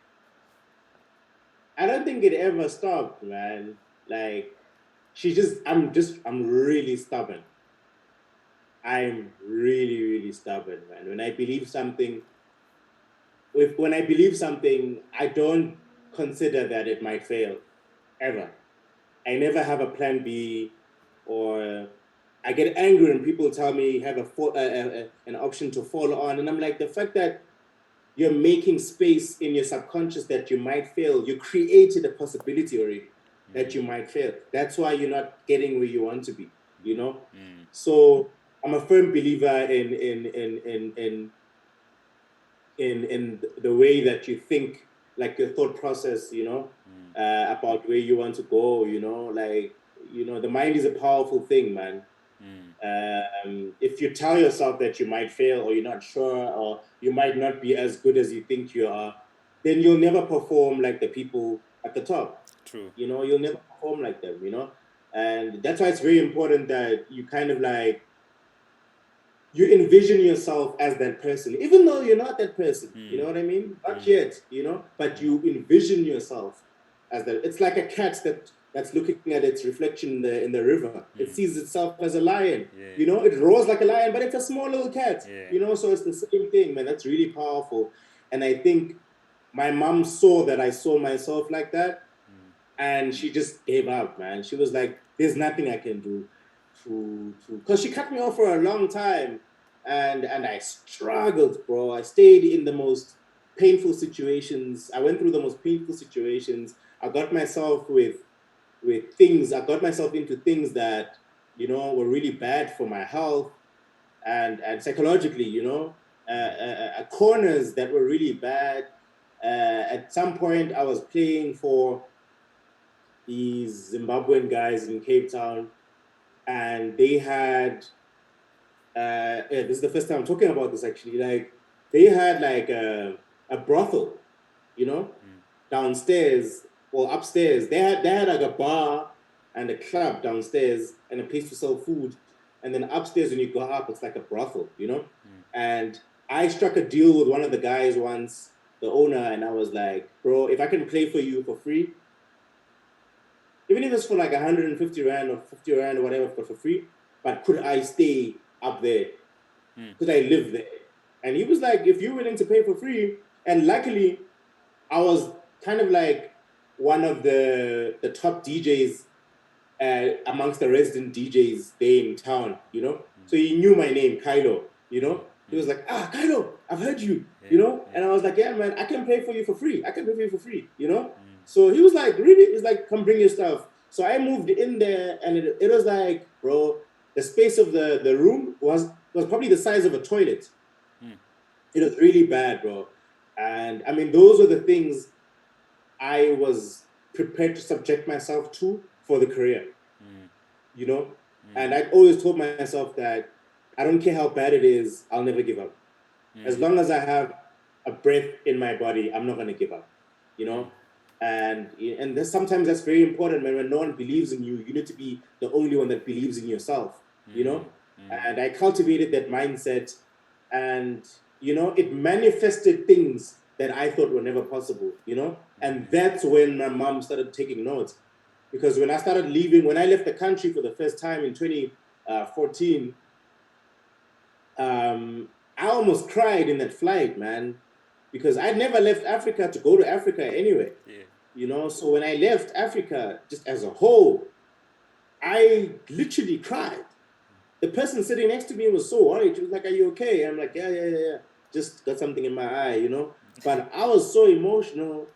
I don't think it ever stopped, man. Like I'm really stubborn. I'm really, really stubborn, man. When I believe something, I don't consider that it might fail ever. I never have a plan B, or I get angry when people tell me have an option to fall on, and I'm like, the fact that you're making space in your subconscious that you might fail, you created a possibility already that you might fail. That's why you're not getting where you want to be, you know. So I'm a firm believer in the way that you think, like your thought process, about where you want to go, like, the mind is a powerful thing, man. If you tell yourself that you might fail, or you're not sure, or you might not be as good as you think you are, then you'll never perform like the people at the top. True. You'll never perform like them. And that's why it's very important that you kind of like, you envision yourself as that person, even though you're not that person. You know what I mean? Not yet, but you envision yourself as that. It's like a cat that's looking at its reflection in the river. It sees itself as a lion. Yeah. It roars like a lion, but it's a small little cat. Yeah. So it's the same thing, man. That's really powerful. And I think my mom saw that I saw myself like that, and she just gave up, man. She was like, "There's nothing I can do." Because she cut me off for a long time, and I struggled, bro. I stayed in the most painful situations. I went through the most painful situations. I got myself with things. I got myself into things that were really bad for my health and psychologically. Corners that were really bad. At some point, I was playing for these Zimbabwean guys in Cape Town, and they had yeah, this is the first time I'm talking about this actually. Like they had like a brothel, you know, downstairs or upstairs. They had like a bar and a club downstairs and a place to sell food. And then upstairs when you go up, it's like a brothel. And I struck a deal with one of the guys once, the owner, and I was like, bro, if I can play for you for free, even if it's for like 150 Rand or 50 Rand or whatever, but for free, but could I stay up there? Could I live there? And he was like, if you're willing to pay for free, and luckily I was kind of like one of the top DJs amongst the resident DJs there in town. So he knew my name, Kylo. He was like, Kylo, I've heard you. And I was like, yeah, man, I can pay for you for free. I can pay for you for free. So he was like, really? He's like, come bring your stuff. So I moved in there, and it was like, bro, the space of the room was probably the size of a toilet. It was really bad, bro. And I mean, those were the things I was prepared to subject myself to for the career. And I always told myself that I don't care how bad it is, I'll never give up. As long as I have a breath in my body, I'm not going to give up. And sometimes that's very important, man. When no one believes in you, you need to be the only one that believes in yourself. And I cultivated that mindset, and it manifested things that I thought were never possible. And that's when my mom started taking notes, because when I left the country for the first time in 2014, I almost cried in that flight, man, because I'd never left Africa to go to Africa anyway. So when I left Africa just as a whole, I literally cried. The person sitting next to me was so worried. She was like, "Are you okay?" I'm like, "Yeah. Just got something in my eye." But I was so emotional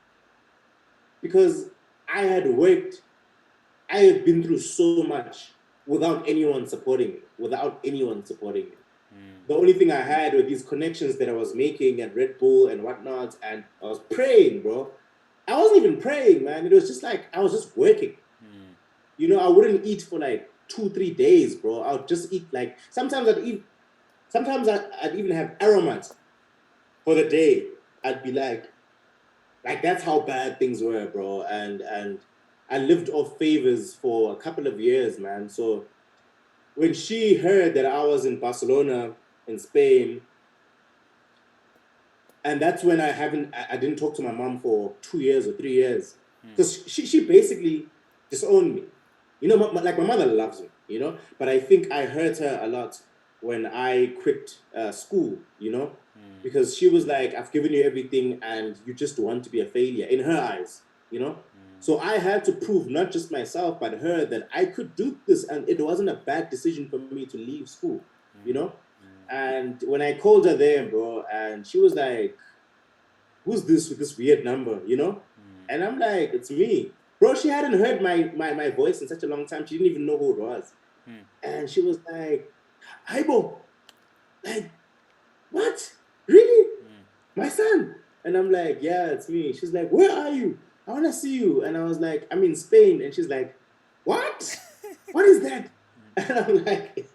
because I had been through so much without anyone supporting me. The only thing I had were these connections that I was making at Red Bull and whatnot, and I was praying, bro. I wasn't even praying, man. It was just like I was just working. I wouldn't eat for like 2-3 days, bro. I would just eat like sometimes I'd even have aromas for the day. I'd be like that's how bad things were, bro. And I lived off favors for a couple of years, man. So when she heard that I was in Barcelona in Spain, and that's when I didn't talk to my mom for 2 years or 3 years, because she basically disowned me. Like my mother loves me, but I think I hurt her a lot when I quit school, because she was like, I've given you everything and you just want to be a failure in her eyes. So I had to prove not just myself but her that I could do this, and it wasn't a bad decision for me to leave school. And when I called her there, bro, and she was like, who's this with this weird number? And I'm like, it's me. Bro, she hadn't heard my voice in such a long time. She didn't even know who it was. And she was like, Aibo, like, what? Really? My son? And I'm like, yeah, it's me. She's like, where are you? I want to see you. And I was like, I'm in Spain. And she's like, what? What is that? And I'm like,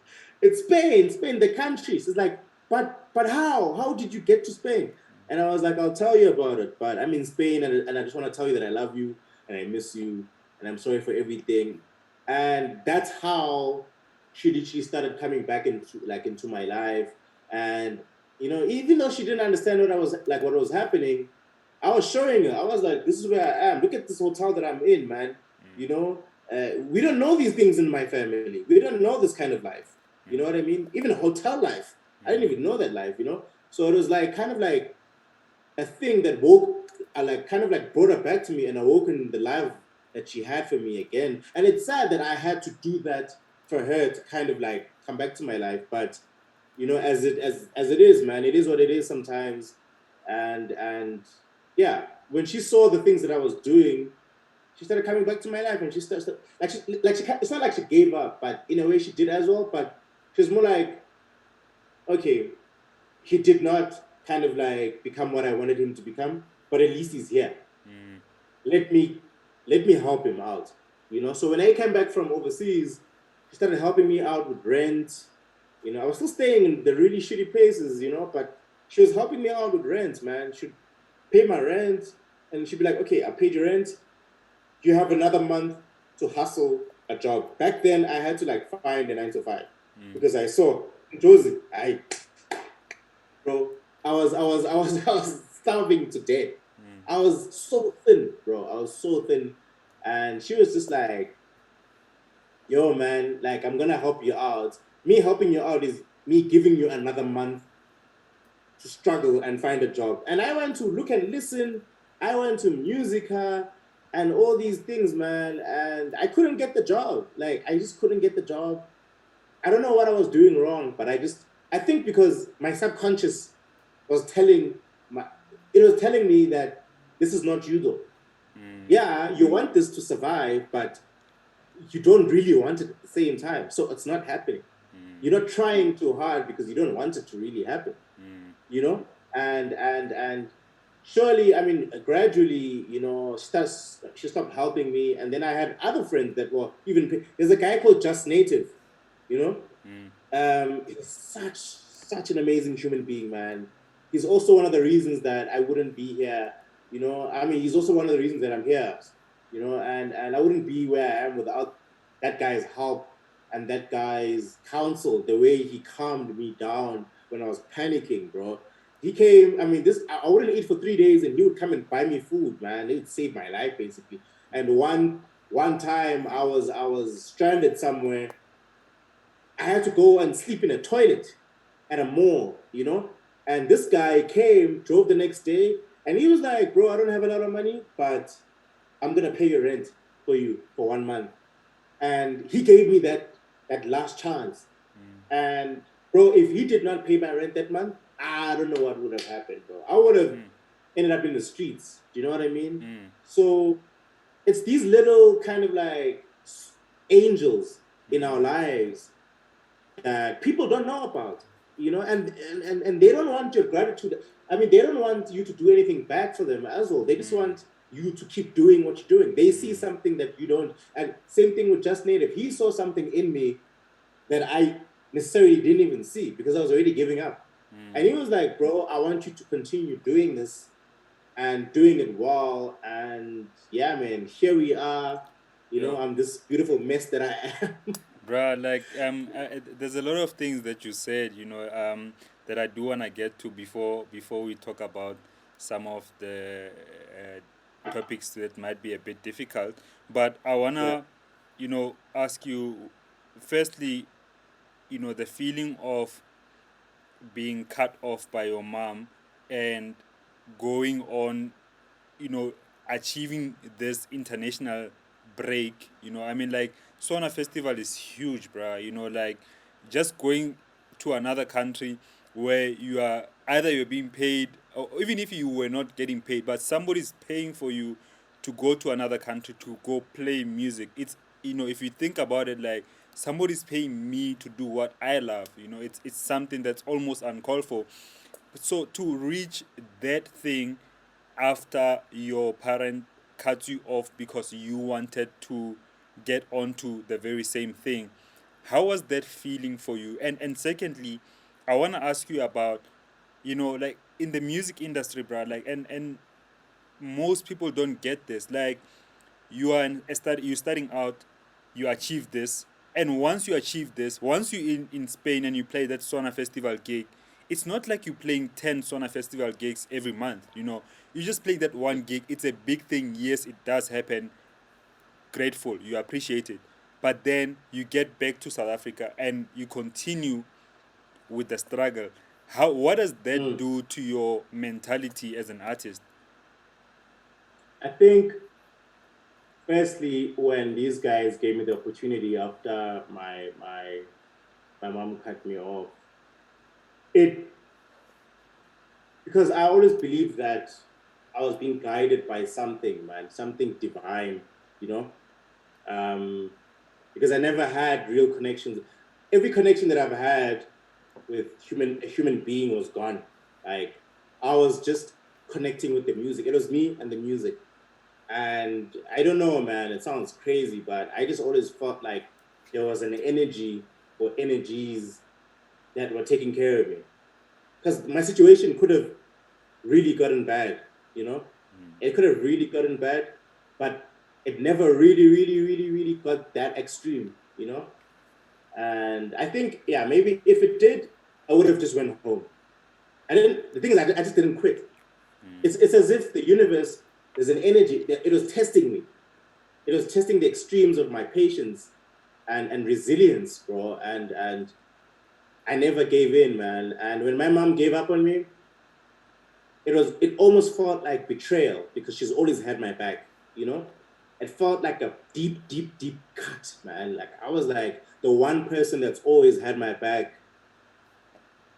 it's Spain, the country. She's like, but how? How did you get to Spain? And I was like, I'll tell you about it. But I'm in Spain, and I just want to tell you that I love you and I miss you and I'm sorry for everything. And that's how she literally started coming back into my life. And even though she didn't understand what was happening, I was showing her. I was like, this is where I am. Look at this hotel that I'm in, man. We don't know these things in my family. We don't know this kind of life. You know what I mean? Even hotel life. I didn't even know that life. So it was like kind of like a thing that kind of like brought her back to me and awoken the love that she had for me again. And it's sad that I had to do that for her to kind of like come back to my life. But as it is, man. It is what it is sometimes. And yeah, when she saw the things that I was doing, she started coming back to my life, and she started it's not like she gave up, but in a way she did as well. But she was more like, okay, he did not kind of like become what I wanted him to become, but at least he's here. Mm. Let me help him out. So when I came back from overseas, she started helping me out with rent. I was still staying in the really shitty places, but she was helping me out with rent, man. She'd pay my rent, and she'd be like, okay, I paid your rent. You have another month to hustle a job. Back then I had to like find a 9 to 5 Mm. because I saw Josie, bro, I was starving to death. Mm. I was so thin, bro. I was so thin. And she was just like, yo, man, like, I'm gonna help you out. Me helping you out is me giving you another month to struggle and find a job. And I went to Look and Listen, I went to Musica and all these things, man. And I couldn't get the job. Like, I just couldn't get the job. I don't know what I was doing wrong, but I think because my subconscious was my, it was telling me that this is not you though. Mm. Yeah, you want this to survive, but you don't really want it at the same time. So it's not happening. Mm. You're not trying too hard because you don't want it to really happen, Mm. you know? And surely, I mean, gradually, she stopped helping me. And then I had other friends that were there's a guy called Just Native, you know? Mm. He's such an amazing human being, man. He's also one of the reasons that I wouldn't be here. I mean, he's also one of the reasons that I'm here. And I wouldn't be where I am without that guy's help and that guy's counsel. The way he calmed me down when I was panicking, bro. He came. I mean, I wouldn't eat for 3 days, and he would come and buy me food, man. It would save my life, basically. And one time, I was stranded somewhere. I had to go and sleep in a toilet at a mall. And this guy came, drove the next day, and he was like, bro, I don't have a lot of money, but I'm gonna pay your rent for you for 1 month. And he gave me that last chance. And bro, if he did not pay my rent that month, I don't know what would have happened, bro. I would have Mm. ended up in the streets. Do you know what I mean? Mm. So it's these little kind of like angels in our Mm. lives that people don't know about, and they don't want your gratitude. I mean, they don't want you to do anything bad for them as well. They just Mm. want you to keep doing what you're doing. They see Mm. something that you don't. And same thing with Just Native. He saw something in me that I necessarily didn't even see because I was already giving up. And Mm. he was like, bro, I want you to continue doing this and doing it well. And yeah, man, here we are. Yo, I'm this beautiful mess that I am. bruh, like there's a lot of things that you said, that I do wanna get to before we talk about some of the topics that might be a bit difficult. But I Yeah. wanna, ask you, firstly, the feeling of being cut off by your mom and going on, you know achieving this international break. I mean, like, Sona Festival is huge, bruh. Like, just going to another country where you're being paid, or even if you were not getting paid, but somebody's paying for you to go to another country to go play music. It's, if you think about it, like, somebody's paying me to do what I love. It's something that's almost uncalled for. So to reach that thing after your parent cut you off because you wanted to get onto the very same thing, how was that feeling for you? And secondly, I want to ask you about, like, in the music industry, bro, like, and most people don't get this. Like, you're starting out, you achieve this, and once you achieve this, once you're in Spain and you play that Sona Festival gig, it's not like you're playing 10 Sona Festival gigs every month. You just play that one gig. It's a big thing. Yes, it does happen. Grateful, you appreciate it, but then you get back to South Africa and you continue with the struggle. What does that Mm. do to your mentality as an artist? I think firstly, when these guys gave me the opportunity after my mom cut me off, it because I always believed that I was being guided by something, man, something divine, you know. Um, because I never had real connections. Every connection that I've had with a human being was gone. Like I was just connecting with the music. It was me and the music. And I don't know, man, it sounds crazy, but I just always felt like there was an energy or energies that were taking care of me. Because my situation could have really gotten bad, you know? It could have really gotten bad, but it never really got that extreme, you know? And I think, yeah, maybe if it did, I would have just went home. I didn't, the thing is, I just didn't quit. It's as if the universe, there's an energy, it was testing me. It was testing the extremes of my patience and resilience, bro. And I never gave in, man. And when my mom gave up on me, it almost felt like betrayal because she's always had my back, you know? It felt like a deep cut, man. Like I was like the one person that's always had my back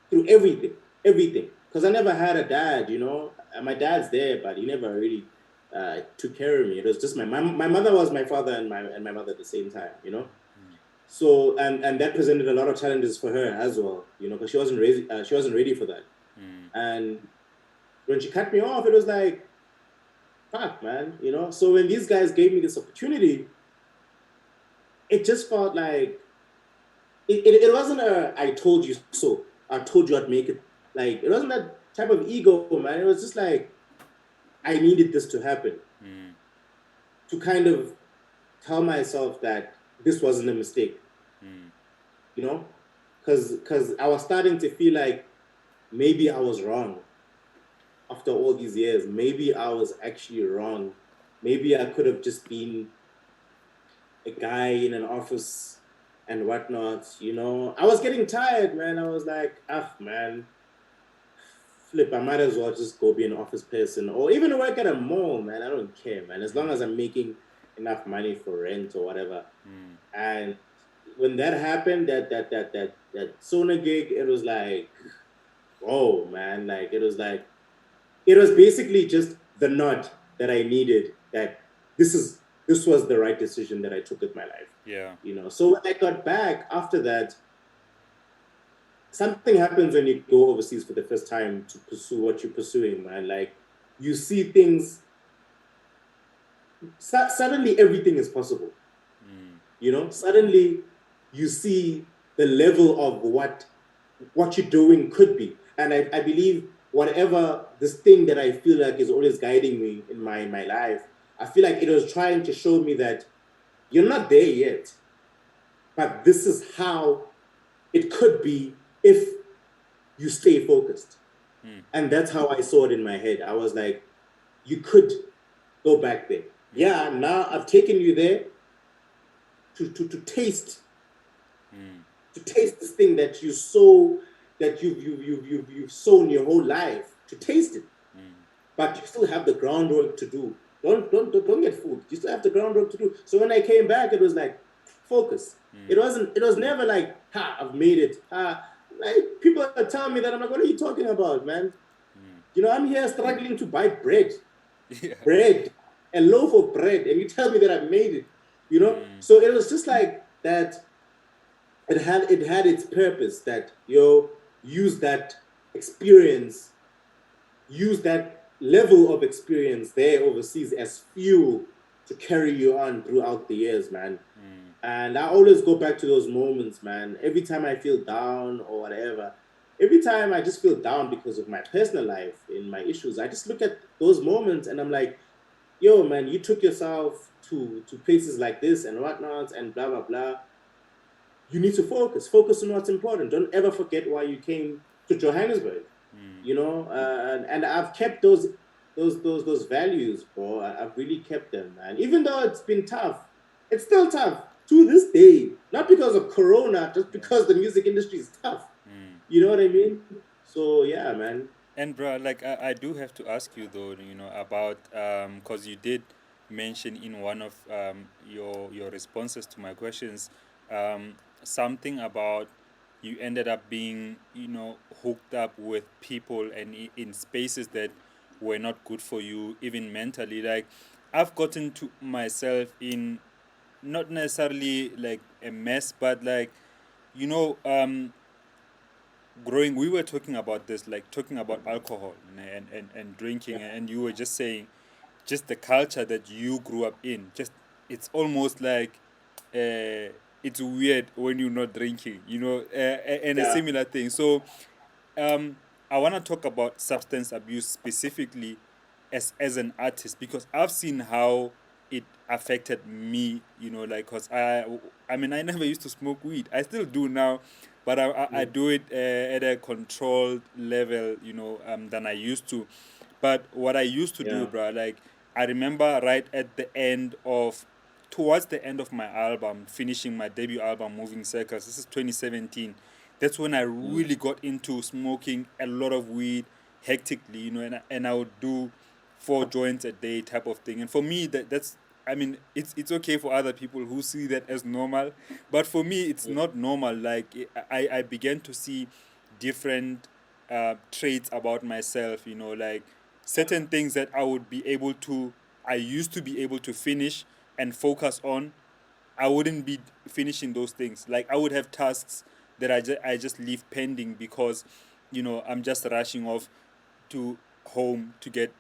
through everything. Because I never had a dad, you know. My dad's there, but he never really took care of me. It was just my mother was my father and my mother at the same time, you know. So and that presented a lot of challenges for her as well, you know, because she wasn't ready for that. And when she cut me off, it was like, fuck, man, you know. So when these guys gave me this opportunity, it just felt like it wasn't a I told you so. I told you I'd make it. Like it wasn't that type of ego, man. It was just like I needed this to happen to kind of tell myself that this wasn't a mistake, you know, because I was starting to feel like maybe I was wrong after all these years. Maybe I was actually wrong. Maybe I could have just been a guy in an office and whatnot, you know. I was getting tired, man. I was like, ah, man, flip, I might as well just go be an office person or even work at a mall, man. I don't care, man. As long as I'm making enough money for rent or whatever. And when that happened, that Sona gig, it was like, oh man, like it was basically just the nod that I needed that this was the right decision that I took with my life. Yeah. You know. So when I got back after that, something happens when you go overseas for the first time to pursue what you're pursuing, man. Like you see things suddenly everything is possible. You know, suddenly you see the level of what you're doing could be. And I believe whatever this thing that I feel like is always guiding me in my life, I feel like it was trying to show me that you're not there yet, but this is how it could be if you stay focused. And that's how I saw it in my head. I was like, you could go back there. Yeah, now I've taken you there to taste this thing that you sow that you've sown your whole life to taste it. But you still have the groundwork to do. Don't get fooled. You still have the groundwork to do. So when I came back, it was like focus. It was never like, ha, I've made it. Ha, like people are telling me that I'm like, what are you talking about, man? You know, I'm here struggling to buy bread. Yeah. Bread, a loaf of bread, and you tell me that I made it. You know? So it was just like that it had its purpose that use that experience, use that level of experience there overseas as fuel to carry you on throughout the years, man. And I always go back to those moments, man. Every time I feel down or whatever, every time I just feel down because of my personal life and my issues, I just look at those moments and I'm like, yo, man, you took yourself to places like this and whatnot and blah blah blah. You need to focus on what's important. Don't ever forget why you came to Johannesburg. You know, and I've kept those values, bro. I've really kept them, man. Even though it's been tough, it's still tough to this day. Not because of Corona, just because the music industry is tough. You know what I mean? So yeah, man. And bro, like I do have to ask you though, about because you did mention in one of your responses to my questions, something about you ended up being, hooked up with people and in spaces that were not good for you, even mentally. Like, I've gotten to myself in not necessarily like a mess, but like, you know, growing, we were talking about this, like talking about alcohol and drinking, and you were just saying just the culture that you grew up in, just it's almost like it's weird when you're not drinking, and a Yeah, similar thing. So um, I want to talk about substance abuse specifically as an artist, because I've seen how it affected me. Like, cause I mean, I never used to smoke weed. I still do now, but I mm, do it at a controlled level, than I used to. But what I used to do, yeah, bro, like I remember right at the end of, towards the end of my album, finishing my debut album, Moving Circles. This is 2017. That's when I mm, really got into smoking a lot of weed hectically, and I would do 4 joints a day type of thing. And for me, that's, I mean, it's okay for other people who see that as normal, but for me, it's mm, not normal. Like I began to see different traits about myself, like certain things that I used to be able to finish and focus on. I wouldn't be finishing those things. Like I would have tasks that I just leave pending because, I'm just rushing off to home to get,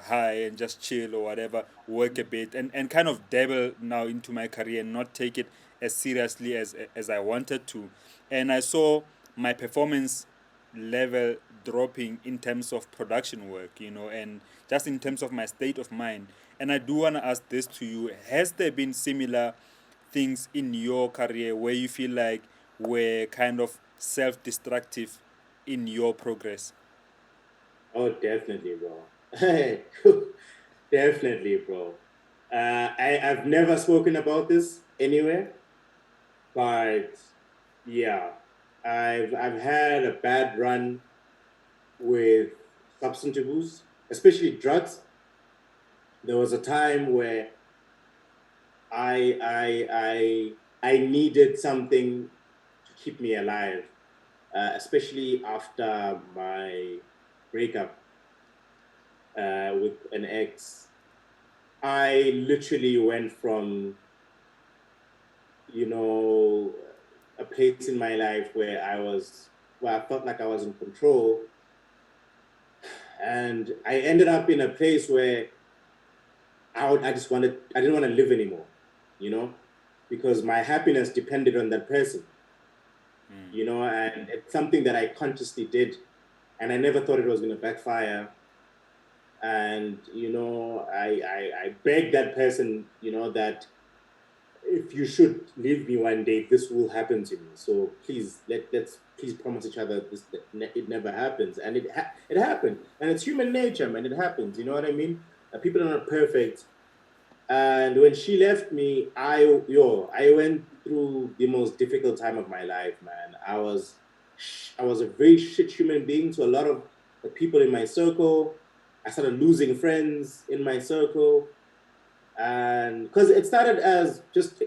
high and just chill or whatever, work a bit, and kind of dabble now into my career and not take it as seriously as I wanted to. And I saw my performance level dropping in terms of production work, and just in terms of my state of mind. And I do want to ask this to you: has there been similar things in your career where you feel like were kind of self-destructive in your progress? oh, definitely, bro. Definitely, bro. I've never spoken about this anywhere, but yeah, I've had a bad run with substance abuse, especially drugs. There was a time where I needed something to keep me alive, especially after my breakup with an ex. I literally went from, you know, a place in my life where I felt like I was in control, and I ended up in a place where I didn't want to live anymore, you know, because my happiness depended on that person, and it's something that I consciously did, and I never thought it was going to backfire. And I begged that person, that if you should leave me one day, this will happen to me. So please let's please promise each other this that it never happens, and it happened, and it's human nature, man. It happens. You know what I mean? People are not perfect. And when she left me, I went through the most difficult time of my life, man. I was a very shit human being to a lot of the people in my circle. I started losing friends in my circle, and because it started as just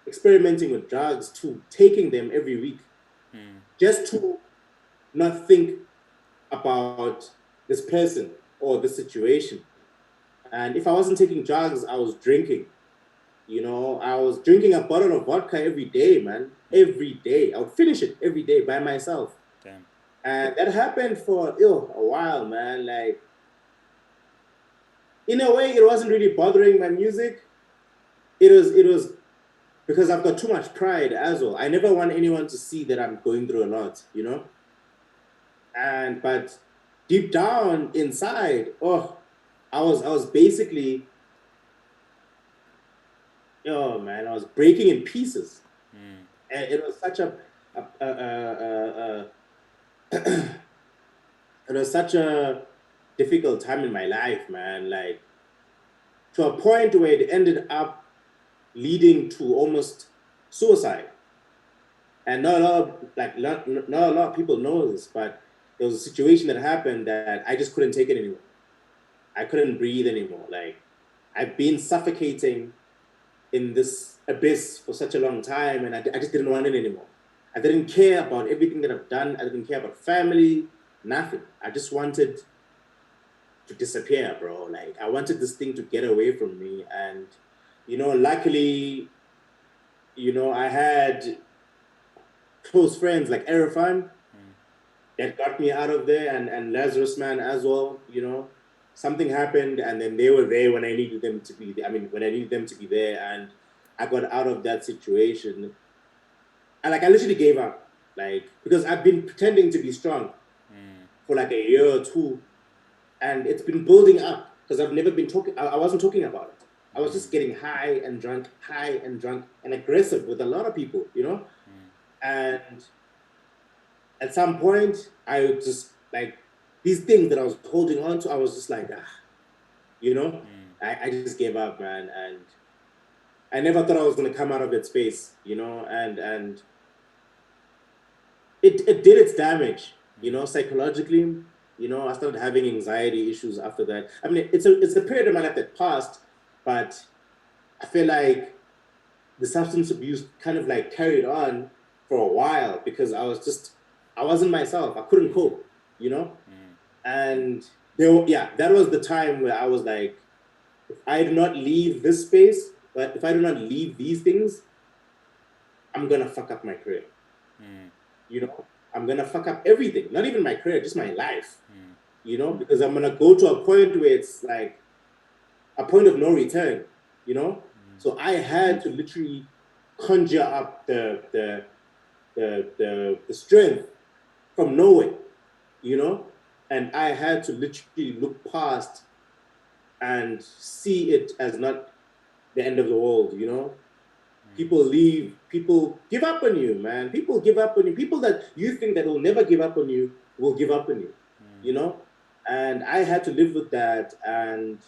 experimenting with drugs to taking them every week, just to not think about this person or the situation. And if I wasn't taking drugs, I was drinking. I was drinking a bottle of vodka every day, man. Every day. I would finish it every day by myself. Damn. And that happened for a while, man. Like, in a way, it wasn't really bothering my music. It was because I've got too much pride as well. I never want anyone to see that I'm going through a lot. And but deep down inside, I was basically, man, I was breaking in pieces. And it was such a it was such a difficult time in my life, man. Like, to a point where it ended up leading to almost suicide. And not a lot of people know this, but there was a situation that happened that I just couldn't take it anymore. I couldn't breathe anymore. Like, I've been suffocating in this abyss for such a long time, and I just didn't want it anymore. I didn't care about everything that I've done. I didn't care about family, nothing. I just wanted to disappear, bro. Like I wanted this thing to get away from me. And, luckily, I had close friends like Erifan that got me out of there, and Lazarus man as well, Something happened and then they were there when I needed them to be there. I mean, when I needed them to be there, and I got out of that situation. And like I literally gave up. Like, because I've been pretending to be strong for like a year or two, and it's been building up because I've never been talking. I wasn't talking about it. I was just getting high and drunk and aggressive with a lot of people. And at some point, I just like these things that I was holding on to. I was just like, you know, I just gave up, man, and I never thought I was gonna come out of that space, and it did its damage, psychologically. I started having anxiety issues after that. I mean, it's a period of my life that passed, but I feel like the substance abuse kind of like carried on for a while because I wasn't myself. I couldn't cope. And yeah, that was the time where I was like, if I do not leave this space, but if I do not leave these things, I'm gonna fuck up my career. I'm gonna fuck up everything, not even my career, just my life. Because I'm gonna go to a point where it's like a point of no return. So I had to literally conjure up the strength from nowhere. And I had to literally look past and see it as not the end of the world. People leave, people give up on you, man. People give up on you. People that you think that will never give up on you will give up on you. And I had to live with that. And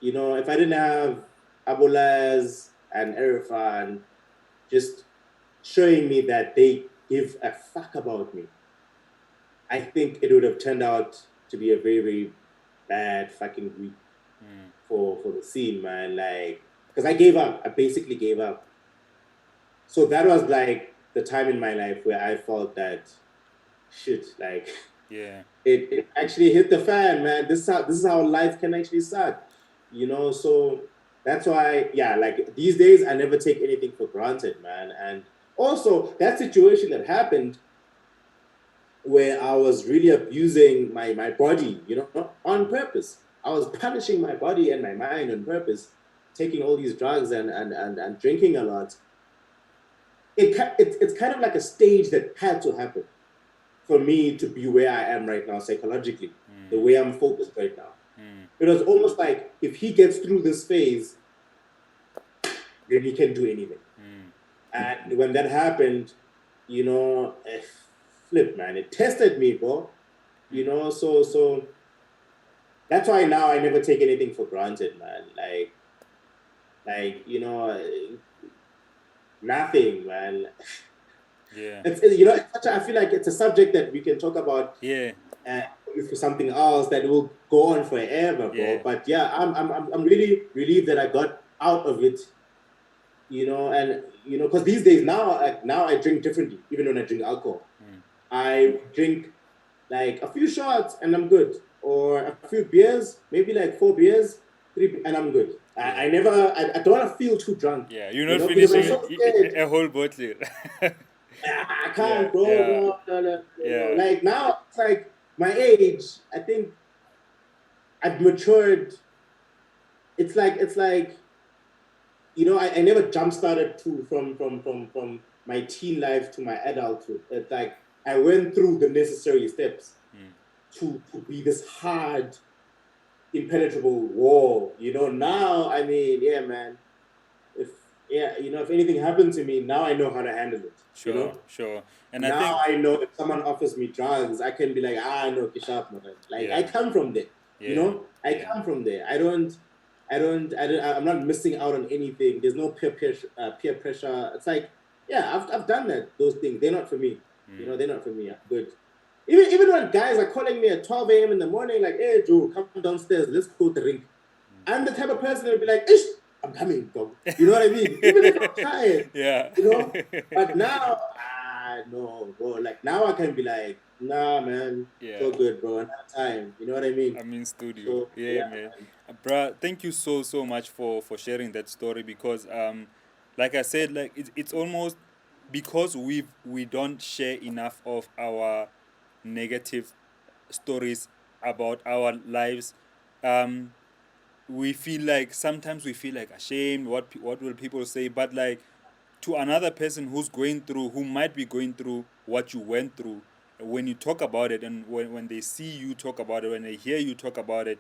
if I didn't have Abolaz and Erifan just showing me that they give a fuck about me, I think it would have turned out to be a very, very bad fucking week for the scene, man. Like, because I gave up. I basically gave up. So that was like the time in my life where I felt that shit, like Yeah. it actually hit the fan, man. This is how life can actually suck. So that's why, yeah, like these days I never take anything for granted, man. And also that situation that happened where I was really abusing my body, on purpose. I was punishing my body and my mind on purpose, taking all these drugs and drinking a lot. It's kind of like a stage that had to happen for me to be where I am right now psychologically, the way I'm focused right now. It was almost like if he gets through this phase, then he can do anything. And when that happened, flip, man, it tested me, bro. So that's why now I never take anything for granted, man. Nothing, man. Yeah. I feel like it's a subject that we can talk about. Yeah. For something else that will go on forever, bro. Yeah. But yeah, I'm really relieved that I got out of it. And because these days now I drink differently. Even when I drink alcohol, I drink like a few shots and I'm good, or a few beers, maybe like 4 beers, and I'm good. I never, I don't want to feel too drunk. Yeah. You're not Because I'm finishing so scared. a whole bottle. I Yeah. can't, bro. Yeah. No. Yeah. Like now, it's like my age. I think I've matured. It's like I never jump started from my teen life to my adulthood. It's like I went through the necessary steps to be this hard, impenetrable wall. Now I mean, yeah, man. If anything happened to me, now I know how to handle it. Sure. Sure. And I Now think. I know if someone offers me drugs, I can be like, no, Kishap, man. Like I Yeah. come from there. Yeah. I Yeah. come from there. I'm not missing out on anything. There's no peer pressure. It's like, yeah, I've done those things. They're not for me. They're not for me. I'm good. Even when guys are calling me at 12 a.m. in the morning, like, hey, Joe, come downstairs. Let's go to drink. I'm the type of person that would be like, Ish, I'm coming, dog. You know what I mean? Even if I'm tired, Yeah. But now I know, bro. Like now I can be like, nah, man, it's Yeah. all good, bro. Another time. You know what I mean? I'm in studio. So Yeah, yeah, man. man. Bruh, thank you so much for sharing that story because like I said, like it's almost because we don't share enough of our negative stories about our lives. Um we feel like sometimes we feel like ashamed, what will people say, but like to another person who's going through, who might be going through what you went through, when you talk about it and when they see you talk about it, when they hear you talk about it,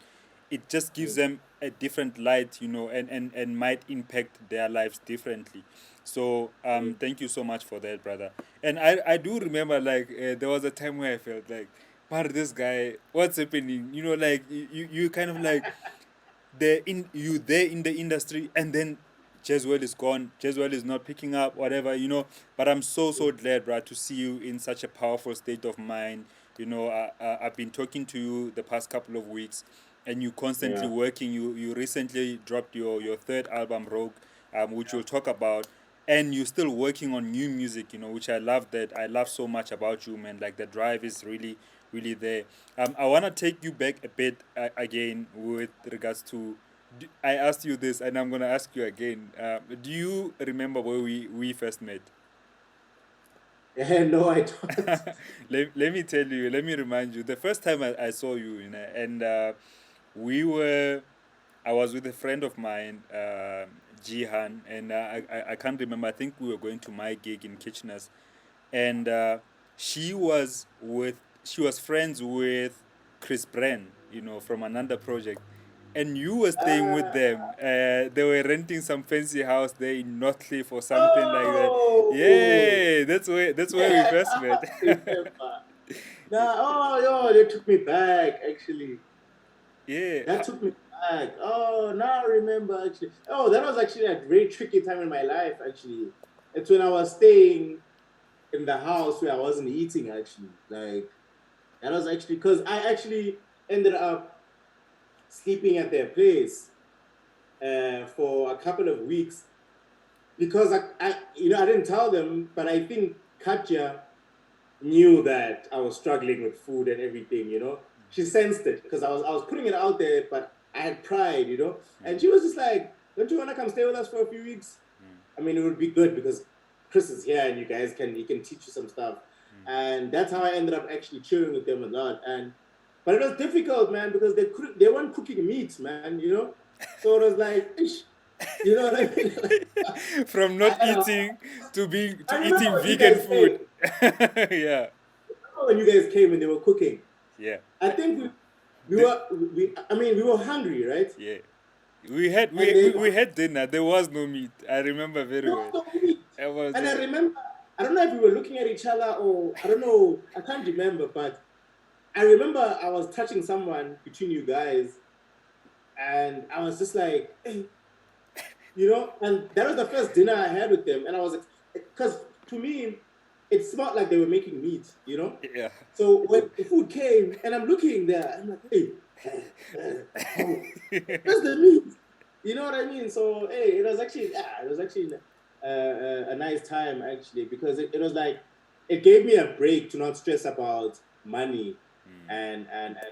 it just gives Mm, them a different light, and might impact their lives differently. So mm. thank you so much for that, brother. And I do remember like there was a time where I felt like, but this guy, what's happening, like you kind of like there in the industry, and then Jazzuel is gone. Jazzuel is not picking up, whatever. But I'm so glad, bro, to see you in such a powerful state of mind. I've been talking to you the past couple of weeks, and you constantly Yeah. working. You recently dropped your third album, Rogue, which we'll talk about. And you're still working on new music, which I love. That I love so much about you, man. Like the drive is really there. I want to take you back a bit again with regards to. I asked you this, and I'm gonna ask you again. Do you remember where we first met? Yeah, no, I don't. Let me tell you. Let me remind you. The first time I saw you, and we were. I was with a friend of mine, Jihan, and I can't remember. I think we were going to my gig in Kitchener's, and she was with she was friends with Chris Bren, from another project, and you were staying with Ah, them. They were renting some fancy house there in Northcliffe or something like that. oh, Yeah, that's where we yeah, first met. I remember. Nah, oh, yo, they took me back, actually. Yeah. That took me back. Oh, now I remember, actually. Oh, that was actually a very tricky time in my life, actually. It's when I was staying in the house where I wasn't eating, actually. Like, that was actually because I actually ended up sleeping at their place for a couple of weeks because I didn't tell them, but I think Katja knew that I was struggling with food and everything. She sensed it because I was putting it out there, but I had pride. And she was just like, "Don't you want to come stay with us for a few weeks?" I mean, it would be good because Chris is here and you guys he can teach you some stuff. And that's how I ended up actually chilling with them a lot. But it was difficult, man, because they weren't cooking meat, man. So it was like, ish, you know what I mean? From I not had a, eating to I remember eating when you vegan guys came. food. Yeah. And they were cooking. Yeah. I think The, we were hungry, right? yeah. We had And we, then we, we had dinner. There was no meat. I remember very there well. was no meat. I was And I remember, I don't know if we were looking at each other or I don't know, I can't remember, but I remember I was touching someone between you guys, and I was just like, hey. And that was the first dinner I had with them, and I was because to me, it smelled like they were making meat. yeah. So when the food came, and I'm looking there, I'm like, hey, oh, where's the meat? You know what I mean? So hey, it was actually a nice time actually because it was like it gave me a break to not stress about money and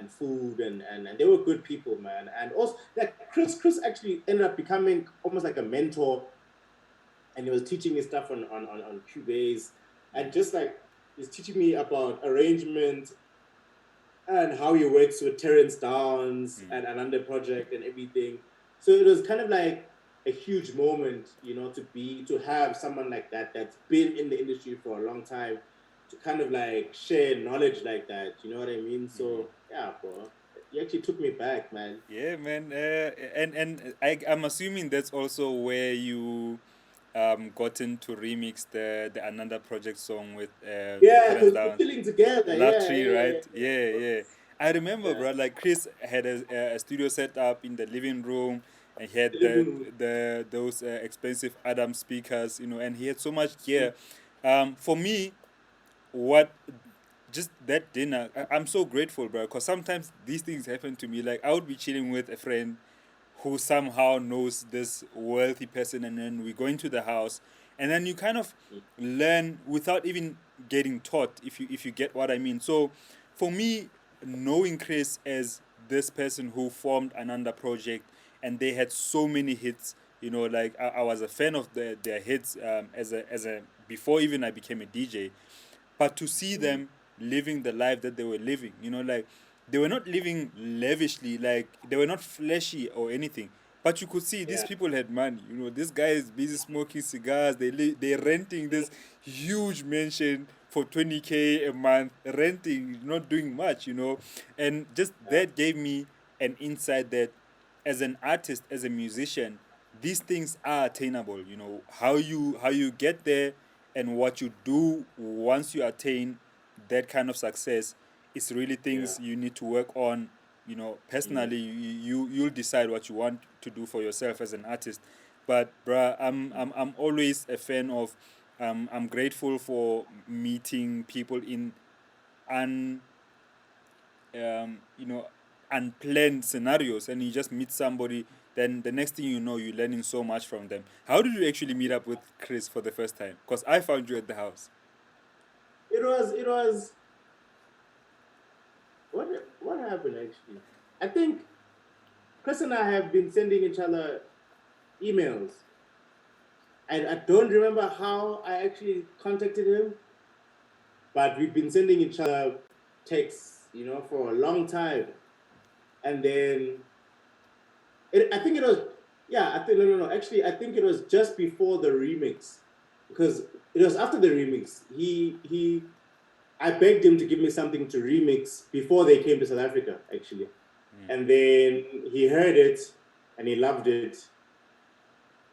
food and they were good people, man. And also like Chris actually ended up becoming almost like a mentor, and he was teaching me stuff on Cubase, and just like he's teaching me about arrangement and how he works with Terence Downs and under project and everything. So it was kind of like a huge moment, to have someone like that that's been in the industry for a long time to kind of like share knowledge like that. You know what I mean? So yeah, bro, you actually took me back, man. Yeah, man. And I'm assuming that's also where you gotten to remix the Ananda Project song with Yeah, Terence because we're Down. chilling together. Love Yeah, Tree, yeah, yeah, right? yeah. Yeah, yeah. I remember, Yeah. bro. Like Chris had a studio set up in the living room, and he had The living room. those expensive Adam speakers, and he had so much gear. For me, what just that dinner, I'm so grateful, bro. Because sometimes these things happen to me. Like I would be chilling with a friend who somehow knows this wealthy person, and then we go into the house, and then you kind of learn without even getting taught, if you get what I mean. So for me, knowing Chris as this person who formed Ananda Project, and they had so many hits, like I was a fan of their hits, as a before even I became a DJ. But to see them living the life that they were living, like they were not living lavishly, like they were not flashy or anything, but you could see these Yeah. people had money. This guy is busy smoking cigars. They're renting this huge mansion for 20K a month, renting, not doing much, and just that gave me an insight that as an artist, as a musician, these things are attainable. How you get there, and what you do once you attain that kind of success is really Yeah. things you need to work on. Personally, you'll decide what you want to do for yourself as an artist. But bruh, I'm always a fan of. I'm grateful for meeting people in un you know unplanned scenarios, and you just meet somebody. Then the next thing you know, you're learning so much from them. How did you actually meet up with Chris for the first time? Because I found you at the house. It was what happened actually. I think Chris and I have been sending each other emails. I don't remember how I actually contacted him, but we've been sending each other texts, for a long time. And then I think it was, yeah, I think, no, no, no. Actually, I think it was just before the remix, because it was after the remix. I begged him to give me something to remix before they came to South Africa, actually. And then he heard it and he loved it.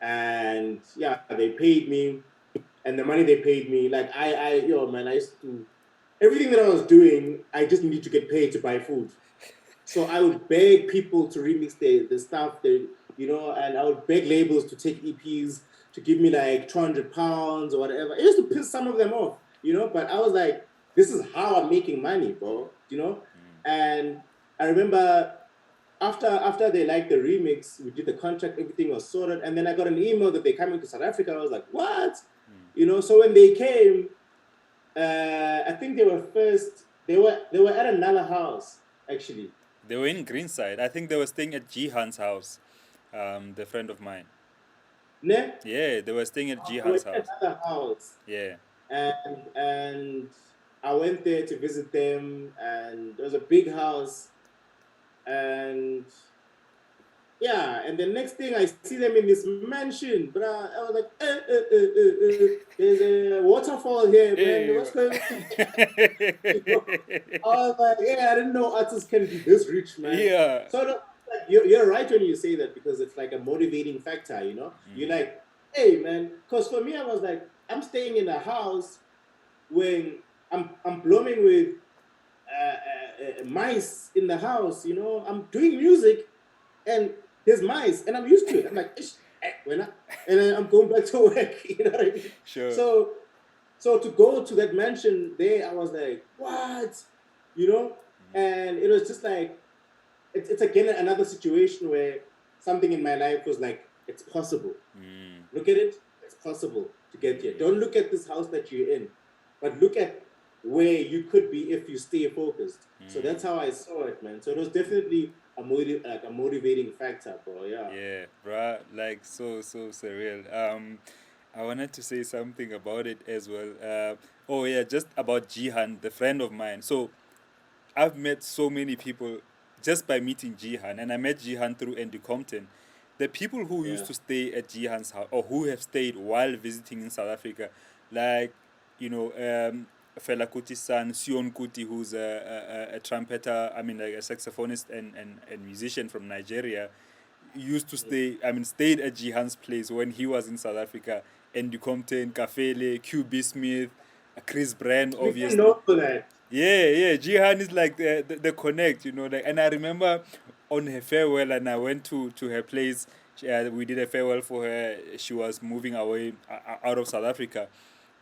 And yeah, they paid me. And the money they paid me, like man, I used to, everything that I was doing, I just needed to get paid to buy food. So I would beg people to remix the stuff, and I would beg labels to take EPs to give me like 200 pounds or whatever. It used to piss some of them off, but I was like, this is how I'm making money, bro. And I remember after they liked the remix, we did the contract, everything was sorted, and then I got an email that they're coming to South Africa. I was like, what? So when they came, I think they were at another house, actually. They were in Greenside. I think they were staying at Jihan's house, the friend of mine. Ne? Yeah, they were staying at They were Jihan's at house. another house, Yeah. and I went there to visit them, and there was a big house, and yeah, and the next thing I see them in this mansion, but I was like, there's a waterfall here, man. Hey. What's going on? I was like, yeah, I didn't know artists can be this rich, man. Yeah. So like, you're right when you say that, because it's like a motivating factor, You're like, hey, man, because for me, I was like, I'm staying in a house when I'm blooming with mice in the house, I'm doing music and there's mice and I'm used to it. I'm like, when and then I'm going back to work, you know what I mean? Sure. So to go to that mansion there, I was like, what? And it was just like, it's again another situation where something in my life was like, it's possible. Look at it, it's possible to get here. Don't look at this house that you're in, but look at where you could be if you stay focused. So that's how I saw it, man. So it was definitely a motivating factor, bro. Yeah. Yeah, bruh, like so surreal. I wanted to say something about it as well. Oh yeah, just about Jihan, the friend of mine. So I've met so many people just by meeting Jihan, and I met Jihan through Andy Compton. The people who used Yeah. to stay at Jihan's house, or who have stayed while visiting in South Africa, like Fela Kuti's son, Sion Kuti, who's a trumpeter, I mean, like a saxophonist and musician from Nigeria, used to stayed at Jihan's place when he was in South Africa. Andy Compton, Kafele, QB Smith, Chris Brand, We can obviously. know for that. Yeah. Jihan is like the connect, like. And I remember on her farewell, and I went to her place. We did a farewell for her. She was moving away out of South Africa,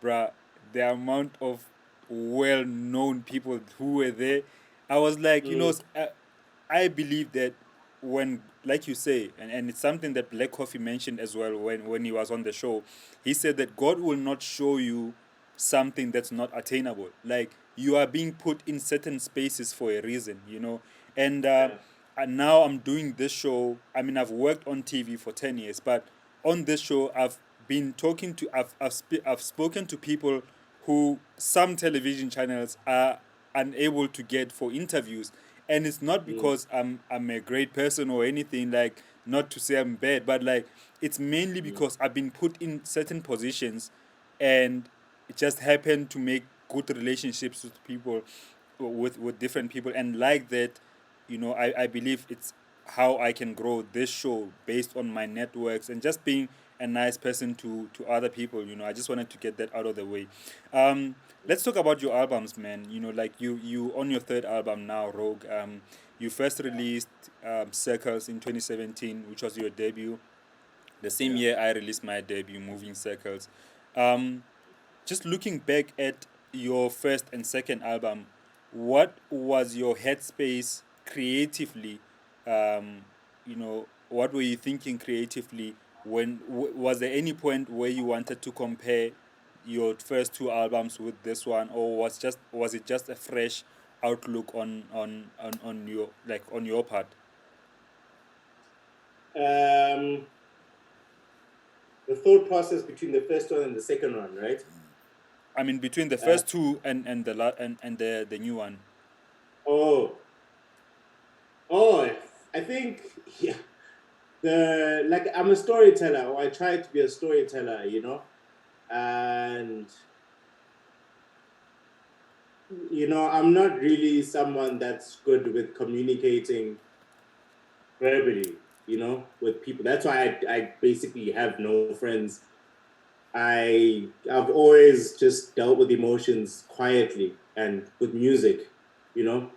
bruh. The amount of well-known people who were there, I was like, I believe that when, like you say, and it's something that Black Coffee mentioned as well when he was on the show. He said that God will not show you something that's not attainable. Like, you are being put in certain spaces for a reason, and now I'm doing this show. I mean, I've worked on TV for 10 years, but on this show, I've been talking to, I've spoken to people who some television channels are unable to get for interviews. And it's not because I'm a great person or anything, like, not to say I'm bad, but like, it's mainly because I've been put in certain positions, and it just happened to make good relationships with people, with different people, and like that, I believe it's how I can grow this show based on my networks and just being a nice person to other people. I just wanted to get that out of the way. Let's talk about your albums, man. Like, you on your third album now, Rogue. You first released Circles in 2017, which was your debut. The same Yeah. year I released my debut, Moving Circles. Um, just looking back at your first and second album, what was your headspace creatively? What were you thinking creatively? Was there any point where you wanted to compare your first two albums with this one, or was it just a fresh outlook on your, like, on your part? The thought process between the first one and the second one, right? I mean, between the Uh, first two and and the new one. oh, oh, I think, yeah. I'm a storyteller, or I try to be a storyteller, and I'm not really someone that's good with communicating verbally, with people. That's why I basically have no friends. I've always just dealt with emotions quietly and with music, you know.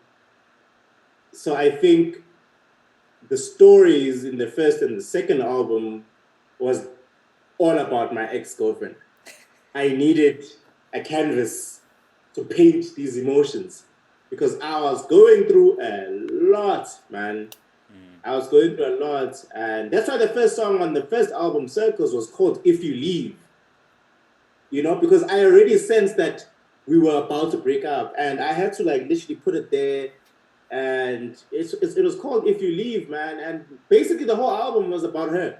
So I think the stories in the first and the second album was all about my ex-girlfriend. I needed a canvas to paint these emotions because I was going through a lot, man. I was going through a lot, and that's why the first song on the first album, Circles, was called If You Leave. Because I already sensed that we were about to break up, and I had to like literally put it there. And it was called If You Leave, man. And basically, the whole album was about her.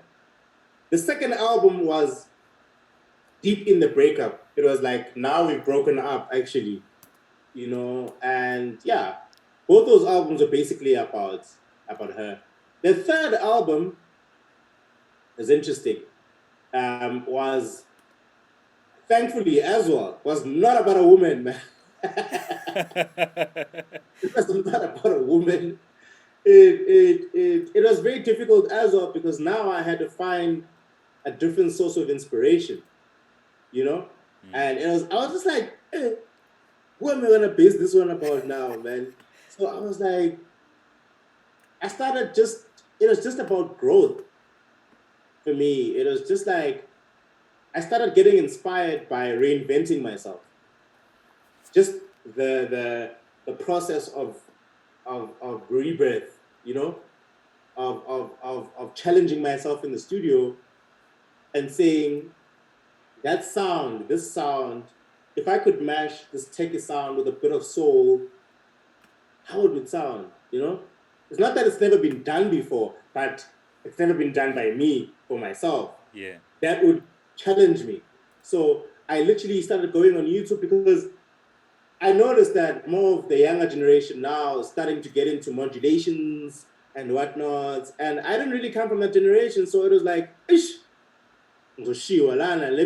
The second album was deep in the breakup. It was like, now we've broken up, actually, and yeah, both those albums are basically about her. The third album is interesting. Was thankfully as well was not about a woman, man. It was not about a woman. It was very difficult as well because now I had to find a different source of inspiration, you know. And I was just like, what am I gonna base this one about now, man? So I was like, I started just it was just about growth for me. It was just like I started getting inspired by reinventing myself. Just the process of rebirth, of challenging myself in the studio and saying this sound, if I could mash this techie sound with a bit of soul, how would it sound? It's not that it's never been done before, but it's never been done by me for myself. Yeah. That would challenge me. So I literally started going on YouTube because I noticed that more of the younger generation now is starting to get into modulations and whatnot. And I didn't really come from that generation. So it was like, ish, let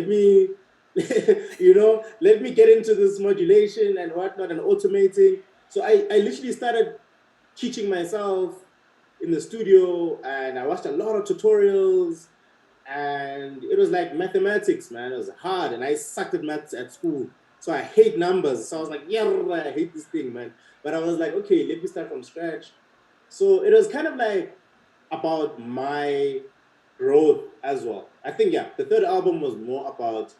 me, let me get into this modulation and whatnot and automating. So I literally started teaching myself in the studio and I watched a lot of tutorials and it was like mathematics, man. It was hard and I sucked at maths at school. So I hate numbers. So I was like, yeah, I hate this thing, man. But I was like, okay, let me start from scratch. So it was kind of like about my growth as well. I think, yeah, the third album was more about,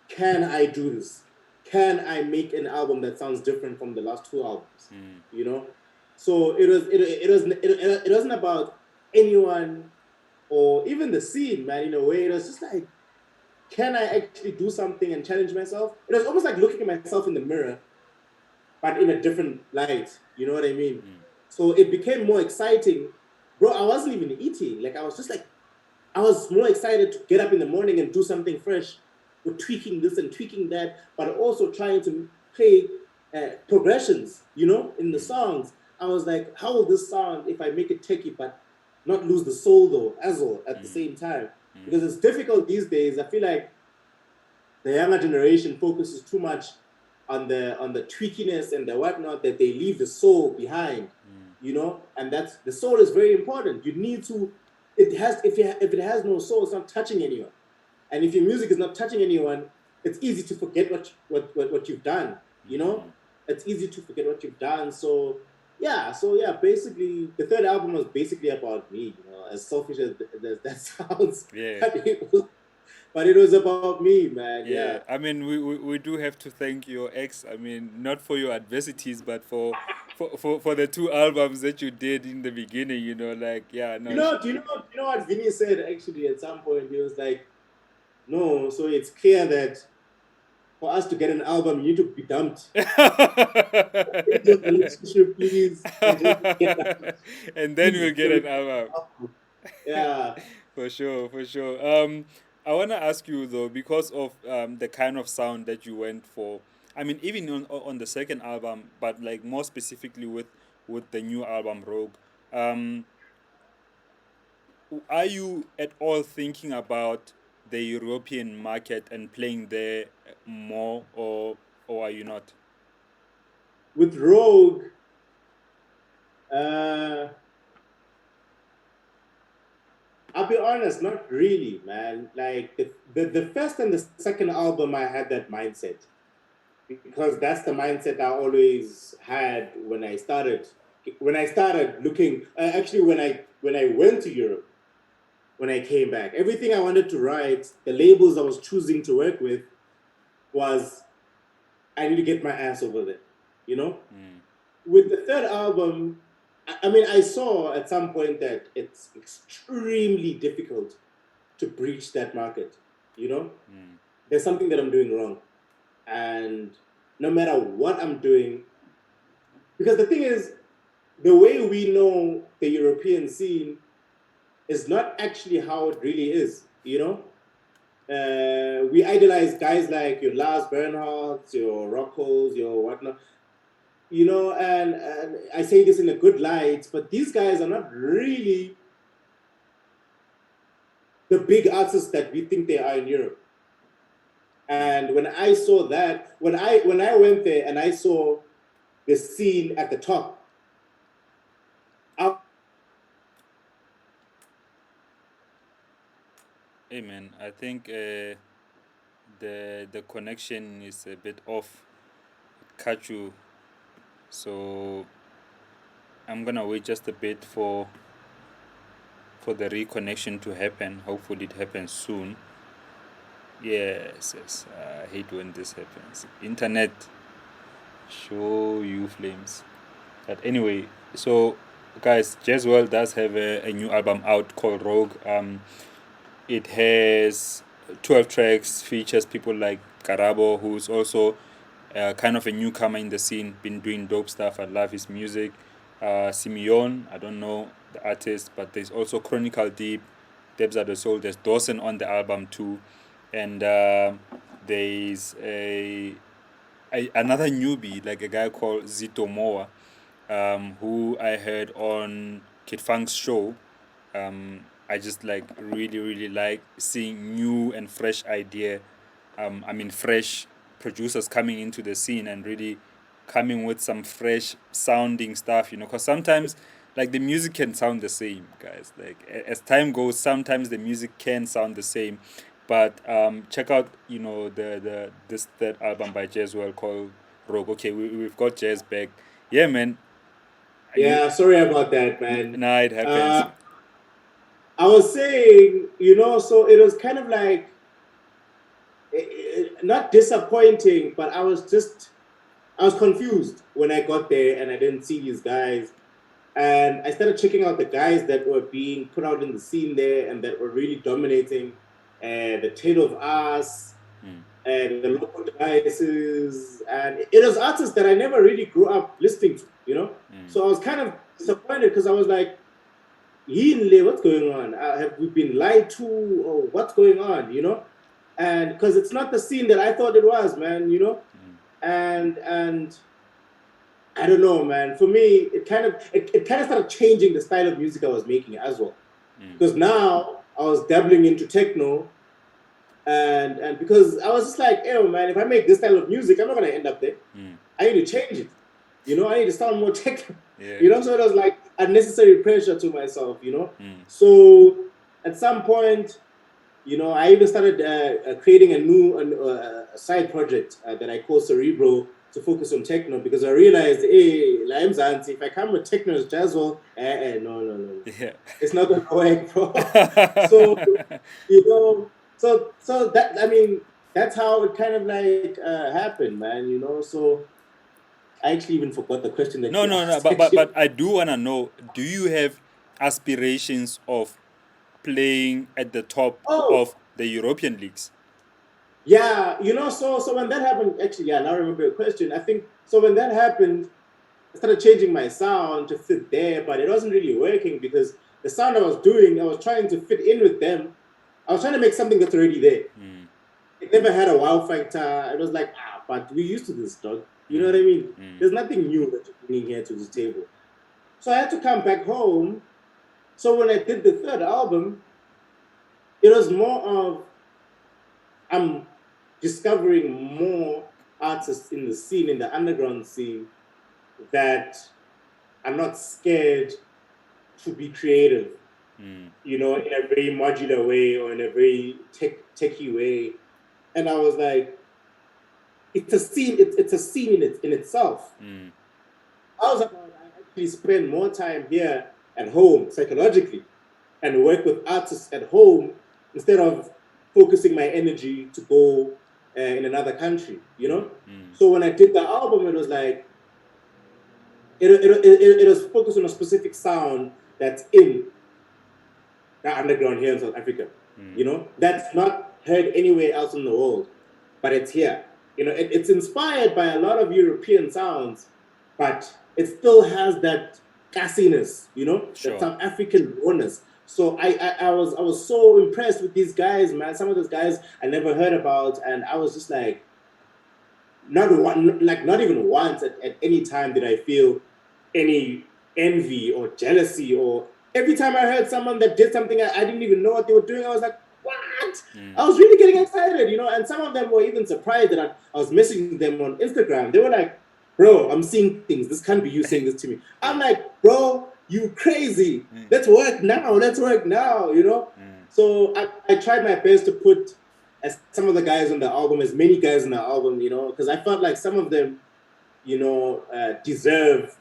can I do this? Can I make an album that sounds different from the last two albums? So it wasn't about anyone or even the scene, man. In a way, it was just like, can I actually do something and challenge myself? It was almost like looking at myself in the mirror, but in a different light. You know what I mean? So it became more exciting. Bro, I wasn't even eating. Like, I was just like, I was more excited to get up in the morning and do something fresh with tweaking this and tweaking that, but also trying to play progressions, you know, in the songs. I was like, how will this sound if I make it techie, but not lose the soul though, as well, at the same time? Because it's difficult these days. I feel like the younger generation focuses too much on the tweakiness and the whatnot that they leave the soul behind, you know, and that's the soul is very important. You need to it has if it has no soul, it's not touching anyone. And if your music is not touching anyone, it's easy to forget what you've done, you know? It's easy to forget what you've done. So yeah, basically the third album was basically about me, you know, as selfish as that sounds. Yeah. But it was about me, man. Yeah, Yeah. I mean, we do have to thank your ex. I mean, not for your adversities, but for the two albums that you did in the beginning. You know, like yeah, no, Do you know what Vinny said actually at some point? He was like, no, so it's clear that for us to get an album, you need to be dumped. End your relationship, please, and just get and then please we'll so get we an can get album. an album. Yeah. For sure, for sure. I wanna ask you though, because of the kind of sound that you went for. I mean, even on the second album, but like more specifically with the new album Rogue. Um, are you at all thinking about the European market and playing there more, or are you not? With Rogue, uh, I'll be honest, not really, man. Like the first and the second album, I had that mindset because that's the mindset I always had when I started. When I started looking, actually, when I went to Europe, when I came back, everything I wanted to write, the labels I was choosing to work with was I need to get my ass over there. You know, with the third album, I mean, I saw at some point that it's extremely difficult to breach that market. You know, there's something that I'm doing wrong, and no matter what I'm doing, because the thing is, the way we know the European scene is not actually how it really is. You know, we idolize guys like your Lars Bernhardt, your Rockholz, your whatnot, you know, and I say this in a good light, but these guys are not really the big artists that we think they are in Europe. And when I saw that, when I went there and I saw the scene at the top, I, Hey man, I think the connection is a bit off. Cut you, so I'm gonna wait just a bit for the reconnection to happen. Hopefully, it happens soon. Yes, yes. I hate when this happens. Internet, show you flames. But anyway, so guys, Jazzwell does have a new album out called Rogue. It has 12 tracks, features people like Karabo, who's also kind of a newcomer in the scene, been doing dope stuff. I love his music. Simeon, I don't know the artist, but there's also Chronicle Deep, Debs Are the Soul. There's Dawson on the album too. And there's another newbie, like a guy called Zito Moa, who I heard on Kid Funk's show. I just like really like seeing new and fresh idea. I mean, fresh producers coming into the scene and really coming with some fresh sounding stuff. You know, because sometimes like the music can sound the same, guys. Like as time goes, sometimes the music can sound the same. But check out, you know, the this third album by Jazzwell called Rogue. Okay, we've got Jazz back. Yeah, man. You yeah, sorry about that, man. nah, it happens. Uh, I was saying, you know, so it was kind of like not disappointing, but I was confused when I got there and I didn't see these guys. And I started checking out the guys that were being put out in the scene there and that were really dominating. and the Tale of Us, and the Local Devices, and it was artists that I never really grew up listening to, you know. So I was kind of disappointed because I was like, "Yinle, what's going on? Have we been lied to, or what's going on?" You know, and because it's not the scene that I thought it was, man. You know, and I don't know, man. For me, it kind of started changing the style of music I was making as well. Because now I was dabbling into techno, and because I was just like, oh man, if I make this style of music, I'm not gonna end up there. I need to change it. You know, I need to sound more techno. Yeah. You know, so it was like unnecessary pressure to myself. You know, so at some point, you know, I even started creating a side project that I call Cerebro to focus on techno because I realized, hey, if I come with techno as Jazzwell, no. Yeah. It's not gonna work, bro. So, you know, so that, I mean, that's how it kind of like happened, man. You know, so I actually even forgot the question that No, you no, no. asked. But I do wanna know. Do you have aspirations of playing at the top Oh, of the European leagues? yeah, you know, so when that happened, actually, yeah, now I remember your question. I think so when that happened, I started changing my sound to fit there, but it wasn't really working because the sound I was doing, I was trying to fit in with them. I was trying to make something that's already there. It never had a wow factor. It was like, but we used to this, dog. You know what I mean? There's nothing new that you're bringing here to the table. So I had to come back home. So when I did the third album, it was more of I'm discovering more artists in the scene, in the underground scene, that are not scared to be creative, you know, in a very modular way or in a very techie way. And I was like, it's a scene, it's a scene in itself. I was about I actually spend more time here at home psychologically and work with artists at home instead of focusing my energy to go in another country, you know? So when I did the album, it was like, it was focused on a specific sound that's in the underground here in South Africa, you know? That's not heard anywhere else in the world, but it's here. You know, it's inspired by a lot of European sounds, but it still has that gassiness, you know, that Sure. South African rawness. So I was so impressed with these guys, man. Some of those guys I never heard about, and I was just like, not even once at any time did I feel any envy or jealousy, or every time I heard someone that did something I didn't even know what they were doing, I was like, what? I was really getting excited, you know, and some of them were even surprised that I was messaging them on Instagram. They were like, bro, I'm seeing things. This can't be you saying this to me. I'm like, bro, you crazy. Let's work now. Let's work now, you know? So I tried my best to put as some of the guys on the album, as many guys on the album, you know, because I felt like some of them, you know, deserve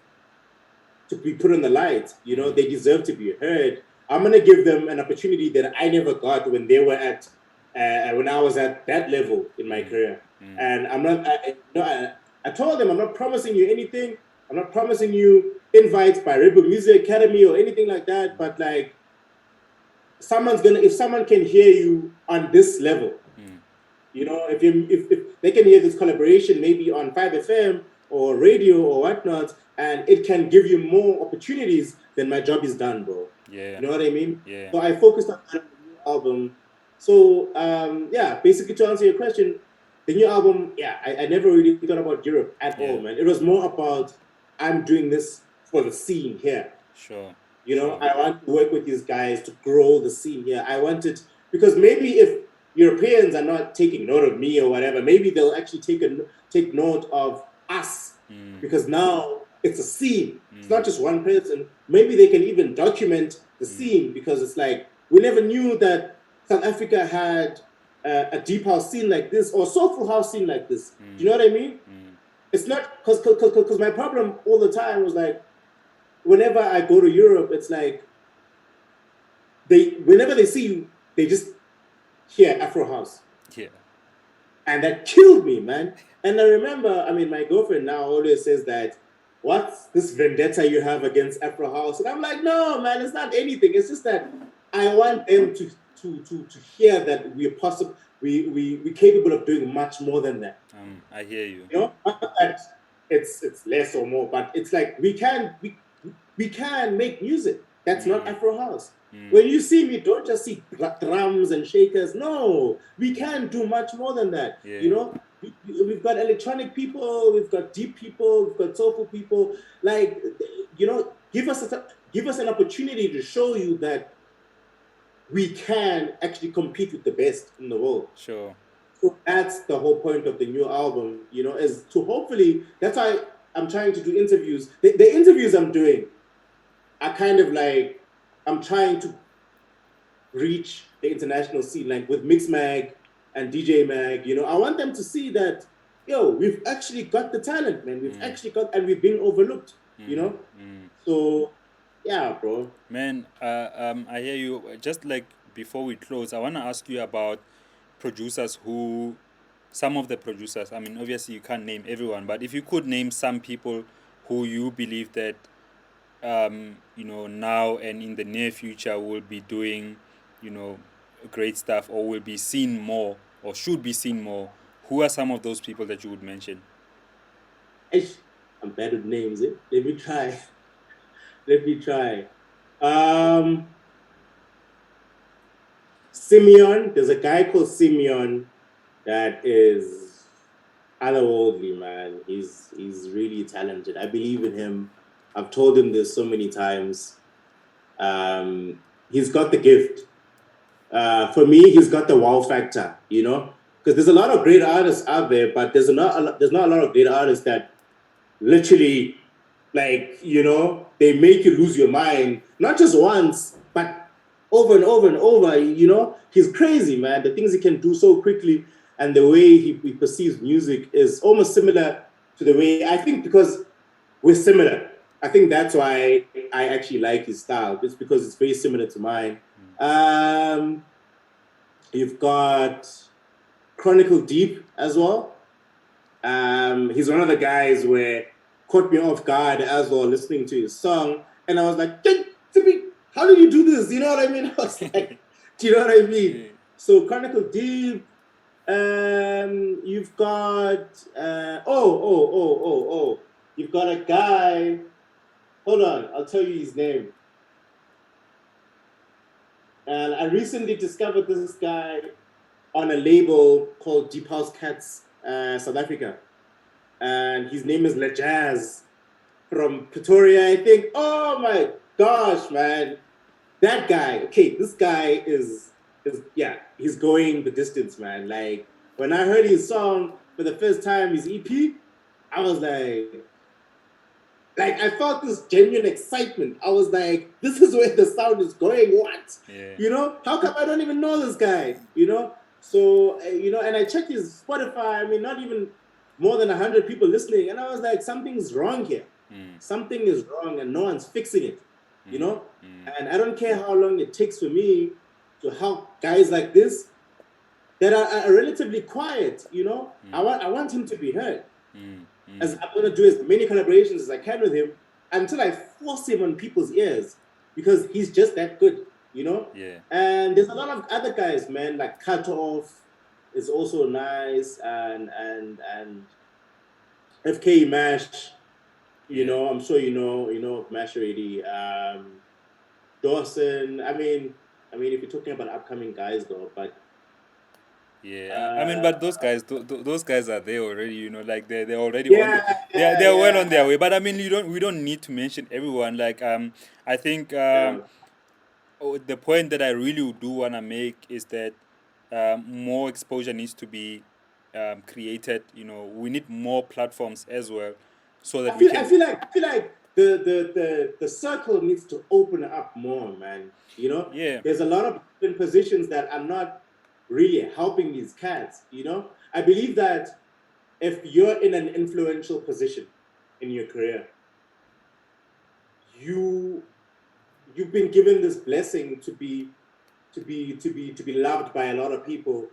to be put on the light. You know, they deserve to be heard. I'm gonna give them an opportunity that I never got when they were at when I was at that level in my career. And I'm not, I told them I'm not promising you anything. I'm not promising you invites by Rebel Music Academy or anything like that. But like, if someone can hear you on this level, you know, if they can hear this collaboration maybe on 5FM or radio or whatnot, and it can give you more opportunities, then my job is done, bro. Yeah. You know what I mean? Yeah. So I focused on the new album. So yeah, basically to answer your question, the new album, yeah, I never really thought about Europe at all, man. It was more about I'm doing this for the scene here. Sure. You know, I want to work with these guys to grow the scene here. I wanted, because maybe if Europeans are not taking note of me or whatever, maybe they'll actually take note of us, because now it's a scene. It's not just one person. Maybe they can even document the scene, because it's like we never knew that South Africa had a deep house scene like this or soulful house scene like this. Do you know what I mean? It's not because my problem all the time was like, whenever I go to Europe, it's like whenever they see you, they just hear Afro House. Yeah. And that killed me, man. And I remember, I mean, my girlfriend now always says that, what's this vendetta you have against Afro House? And I'm like, no, man, it's not anything. It's just that I want them to to hear that we're possible, we're capable of doing much more than that. I hear you. You know, not that it's less or more, but it's like we can make music that's not Afro house. When you see me, don't just see drums and shakers. No, we can do much more than that. Yeah. You know, we've got electronic people, we've got deep people, we've got soulful people. Like, you know, give us an opportunity to show you that we can actually compete with the best in the world. Sure. So that's the whole point of the new album, you know, is to hopefully, that's why I'm trying to do interviews. The interviews I'm doing are kind of like, I'm trying to reach the international scene, like with Mix Mag and DJ Mag, you know, I want them to see that, yo, we've actually got the talent, man. We've actually got, and we've been overlooked, you know? So, yeah, bro. Man, I hear you. Just like before we close, I want to ask you about producers who, some of the producers, I mean, obviously you can't name everyone, but if you could name some people who you believe that, you know, now and in the near future will be doing, you know, great stuff or will be seen more or should be seen more, who are some of those people that you would mention? I'm bad with names, eh? Let me try. Let me try. Um, Simeon, there's a guy called Simeon that is otherworldly, man. He's really talented. I believe in him. I've told him this so many times. He's got the gift. For me, he's got the wow factor, you know, because there's a lot of great artists out there, but there's not a lot of great artists that literally, like, you know, they make you lose your mind, not just once, but over and over and over. You know, he's crazy, man. The things he can do so quickly and the way he perceives music is almost similar to the way, I think, because we're similar. I think that's why I actually like his style. It's because it's very similar to mine. You've got Chronicle Deep as well. He's one of the guys where caught me off guard as well listening to his song, and I was like, how did you do this? You know what I mean? I was like, do you know what I mean? So Chronicle Deep. You've got you've got a guy. Hold on, I'll tell you his name. And I recently discovered this guy on a label called Deep House Cats, South Africa. And his name is LeJazz from Pretoria, I think. Oh my gosh, man. That guy, okay, this guy is yeah, he's going the distance, man. Like, when I heard his song for the first time, his EP, I was like I felt this genuine excitement. I was like, this is where the sound is going. What? Yeah. You know, how come I don't even know this guy? You know, so you know, and I checked his Spotify. I mean, not even more than 100 people listening, and I was like, something's wrong here. Something is wrong, and no one's fixing it. You know, and I don't care how long it takes for me to help guys like this that are relatively quiet. You know, I want him to be heard. As I'm going to do as many collaborations as I can with him until I force him on people's ears because he's just that good, you know? Yeah. And there's a lot of other guys, man, like Cut Off is also nice and FK Mash, you know, I'm sure you know Mash already. Dawson, I mean, if you're talking about upcoming guys though, but yeah, I mean, but those guys, those guys are there already. You know, like they're already on. They're well on their way. But I mean, we don't need to mention everyone. Like I think the point that I really do wanna make is that more exposure needs to be created. You know, we need more platforms as well, so that I feel like the circle needs to open up more, man. You know, there's a lot of different positions that are not really helping these cats. You know, I believe that if you're in an influential position in your career, you've been given this blessing to be loved by a lot of people.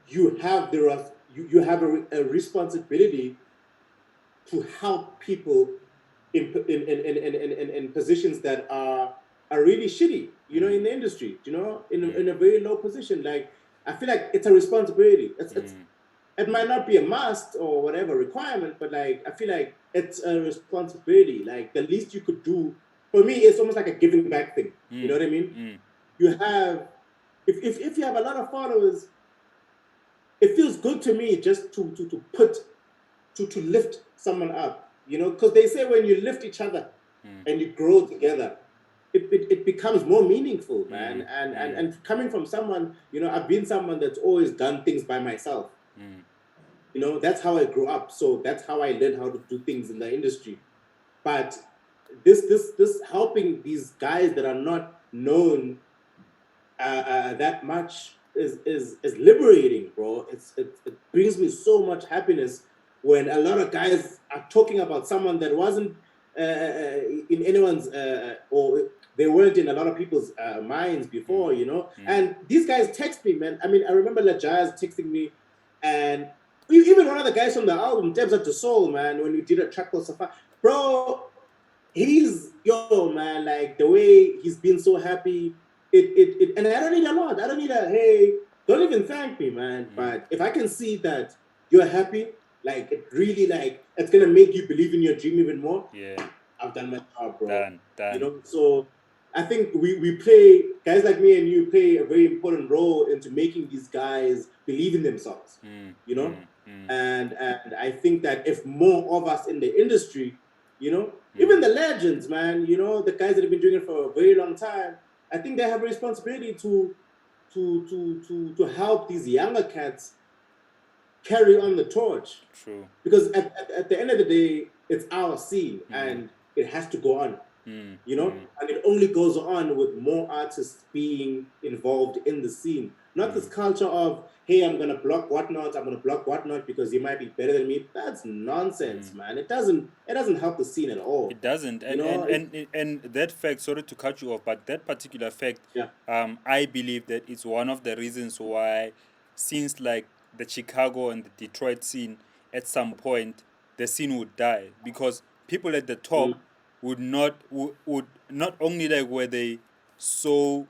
You have you have a responsibility to help people in positions that are really shitty. in the industry, in a very low position. Like, I feel like it's a responsibility. It might not be a must or whatever requirement, but like, I feel like it's a responsibility. Like, the least you could do, for me, it's almost like a giving back thing. You know what I mean? You have, if you have a lot of followers, it feels good to me just to lift someone up, because they say when you lift each other and you grow together, it becomes more meaningful, man. And coming from someone, I've been someone that's always done things by myself. That's how I grew up. So that's how I learned how to do things in the industry. But this helping these guys that are not known that much is liberating, bro. It brings me so much happiness when a lot of guys are talking about someone that wasn't in anyone's or they weren't in a lot of people's minds before, And these guys text me, man. I mean, I remember Jazz texting me, and even one of the guys from the album, Debs at the Soul, man, when we did a track called Safari, bro, man, like the way he's been so happy. And I don't need a lot. I don't need hey, don't even thank me, man. But if I can see that you're happy, like it really, like, it's gonna make you believe in your dream even more. Yeah. I've done my job, bro. Done. So I think we play, guys like me and you play a very important role into making these guys believe in themselves. And I think that if more of us in the industry, even the legends, man, the guys that have been doing it for a very long time, I think they have a responsibility to help these younger cats carry on the torch. True. Because at the end of the day, it's our scene and it has to go on. And it only goes on with more artists being involved in the scene. Not this culture of, hey, I'm gonna block whatnot because you might be better than me. That's nonsense, man. It doesn't help the scene at all. It doesn't. And that fact, sorry to cut you off, but that particular fact, I believe that it's one of the reasons why scenes like the Chicago and the Detroit scene, at some point the scene would die, because people at the top would not only, like, were they so,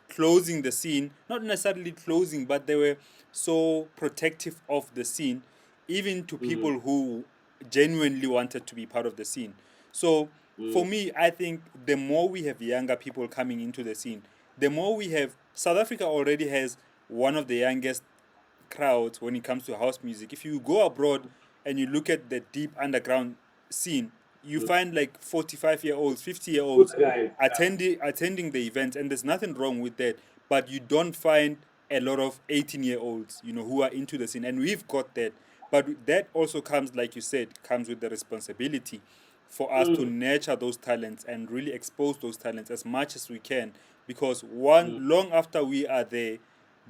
closing the scene, not necessarily closing, but they were so protective of the scene, even to people who genuinely wanted to be part of the scene. So for me, I think the more we have younger people coming into the scene, the more we have. South Africa already has one of the youngest crowds when it comes to house music. If you go abroad and you look at the deep underground scene, you find like 45-year-olds, 50-year-olds attending the events, and there's nothing wrong with that. But you don't find a lot of 18-year-olds, who are into the scene, and we've got that. But that also comes, like you said, comes with the responsibility for us to nurture those talents and really expose those talents as much as we can, because long after we are there,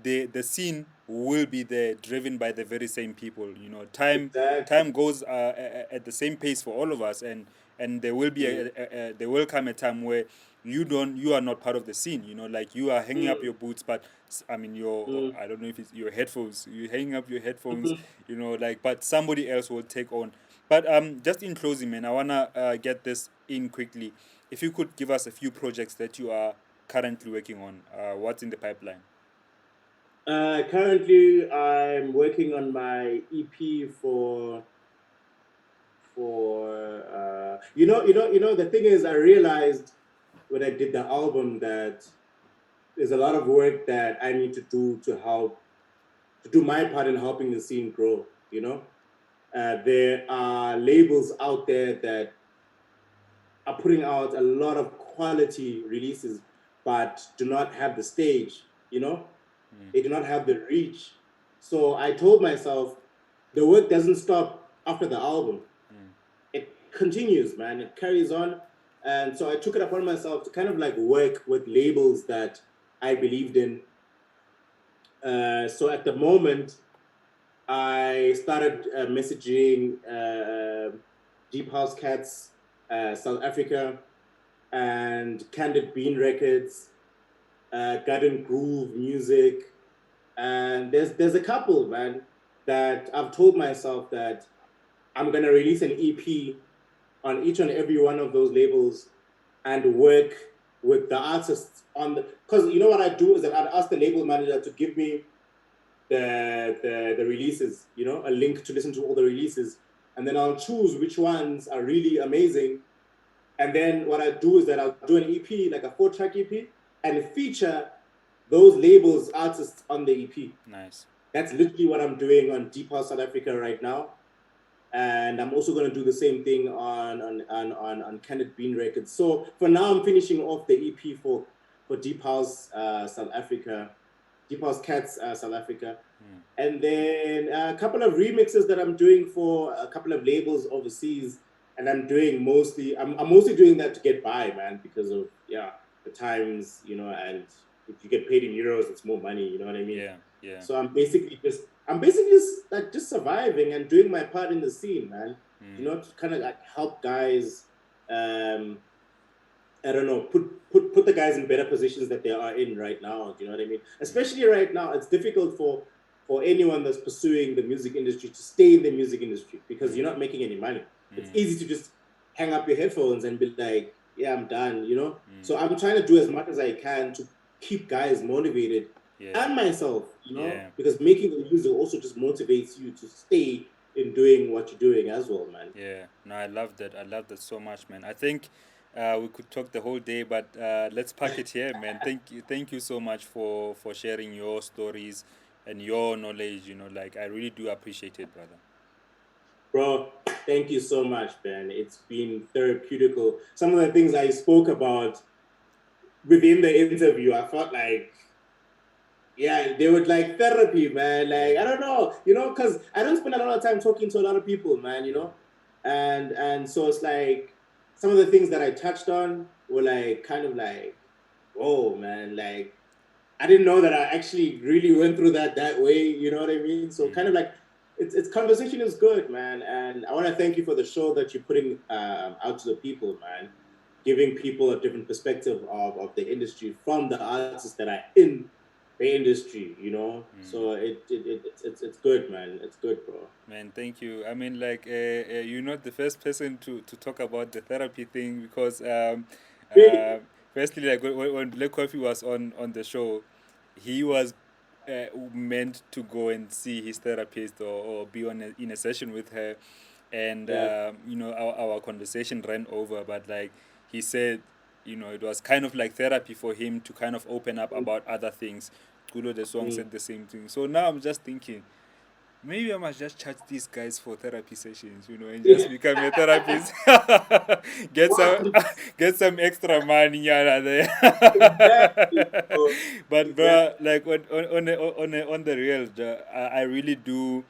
the scene will be there, driven by the very same people. Time goes at the same pace for all of us, and there will be there will come a time where you are not part of the scene. Like, you are hanging up your boots, but I mean, I don't know if it's your headphones. You're hanging up your headphones, like, but somebody else will take on. But just in closing, man, I wanna get this in quickly. If you could give us a few projects that you are currently working on, what's in the pipeline? Currently, I'm working on my EP for the thing is, I realized when I did the album that there's a lot of work that I need to do to do my part in helping the scene grow. There are labels out there that are putting out a lot of quality releases, but do not have the stage. They do not have the reach. So I told myself, the work doesn't stop after the album. It continues, man. It carries on. And so I took it upon myself to kind of like work with labels that I believed in. So at the moment, I started messaging Deep House Cats, South Africa, and Candid Bean Records, Garden Groove Music, and there's a couple, man, that I've told myself that I'm gonna release an EP on each and every one of those labels and work with the artists on the, because you know what I do is that I'd ask the label manager to give me the releases, you know, a link to listen to all the releases, and then I'll choose which ones are really amazing. And then what I do is that I'll do an EP, like a 4-track EP, and feature those labels artists on the EP. Nice. That's literally what I'm doing on Deep House South Africa right now. And I'm also going to do the same thing on Candid Bean Records. So for now, I'm finishing off the EP for Deep House South Africa, Deep House Cats South Africa, and then a couple of remixes that I'm doing for a couple of labels overseas. And I'm mostly doing that to get by, man, because of the times, you know, and if you get paid in euros, it's more money, you know what I mean? Yeah, yeah. So I'm basically just surviving and doing my part in the scene, man. You know, to kind of like help guys. I don't know, put the guys in better positions that they are in right now. Do you know what I mean? Especially right now, it's difficult for anyone that's pursuing the music industry to stay in the music industry because you're not making any money. It's easy to just hang up your headphones and be like, yeah, I'm done, you know? So I'm trying to do as much as I can to keep guys motivated Yeah. and myself, you know, Yeah. because making the music also just motivates you to stay in doing what you're doing as well, man. Yeah, no, I love that. I love that so much, man. I think we could talk the whole day, but let's pack it here, man. Thank you so much for sharing your stories and your knowledge. You know, like I really do appreciate it, brother. Bro, thank you so much, Ben. It's been therapeutical. Some of the things I spoke about within the interview, I felt like, yeah, they would like therapy, man. Like, I Yeah, don't know, you know, because I don't spend a lot of time talking to a lot of people, man, you know? And so it's like some of the things that I touched on were like kind of like, whoa, man, like I didn't know that I actually really went through that way. You know what I mean? So kind of like it's conversation is good, man. And I want to thank you for the show that you're putting out to the people, man. Giving people a different perspective of the industry from the artists that are in the industry. You know, so it's good, man. It's good, bro. man. Thank you. I mean, like you're not the first person to talk about the therapy thing because Really? firstly, like when Black Coffee was on the show, he was meant to go and see his therapist or be in a session with her, and Yeah. you know our conversation ran over, but like he said, you know, it was kind of like therapy for him to kind of open up about other things. Kulo the song Mm. said the same thing. So now I'm just thinking, maybe I must just charge these guys for therapy sessions, you know, and just become a therapist. get some Wow. get some extra money, yeah, there. Exactly, bro. But bro, Exactly. like on the real, I really do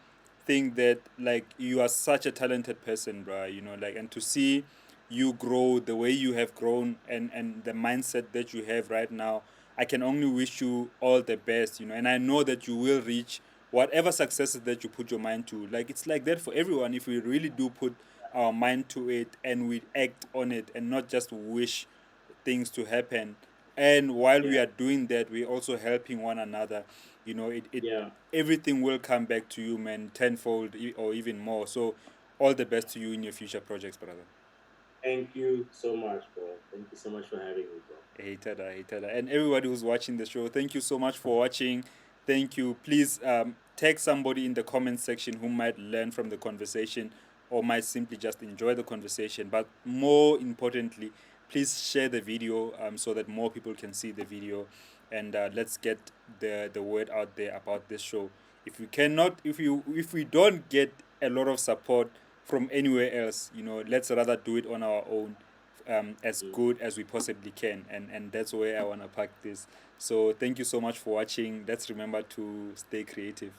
think that like you are such a talented person, bro. You know, like, and to see you grow the way you have grown and the mindset that you have right now, I can only wish you all the best, you know, and I know that you will reach whatever successes that you put your mind to. Like it's like that for everyone if we really do put our mind to it and we act on it and not just wish things to happen. And while we Yeah. are doing that, we're also helping one another. You know, it Yeah. everything will come back to you, man, tenfold or even more. So all the best to you in your future projects, brother. Thank you so much, bro. Thank you so much for having me, bro. Hater. And everybody who's watching the show, thank you so much for watching. Thank you. Please tag somebody in the comment section who might learn from the conversation or might simply just enjoy the conversation. But more importantly, please share the video so that more people can see the video, and let's get the word out there about this show. If we don't get a lot of support from anywhere else, you know, let's rather do it on our own, as Mm. good as we possibly can, and that's where I want to pack this. So thank you so much for watching. Let's remember to stay creative.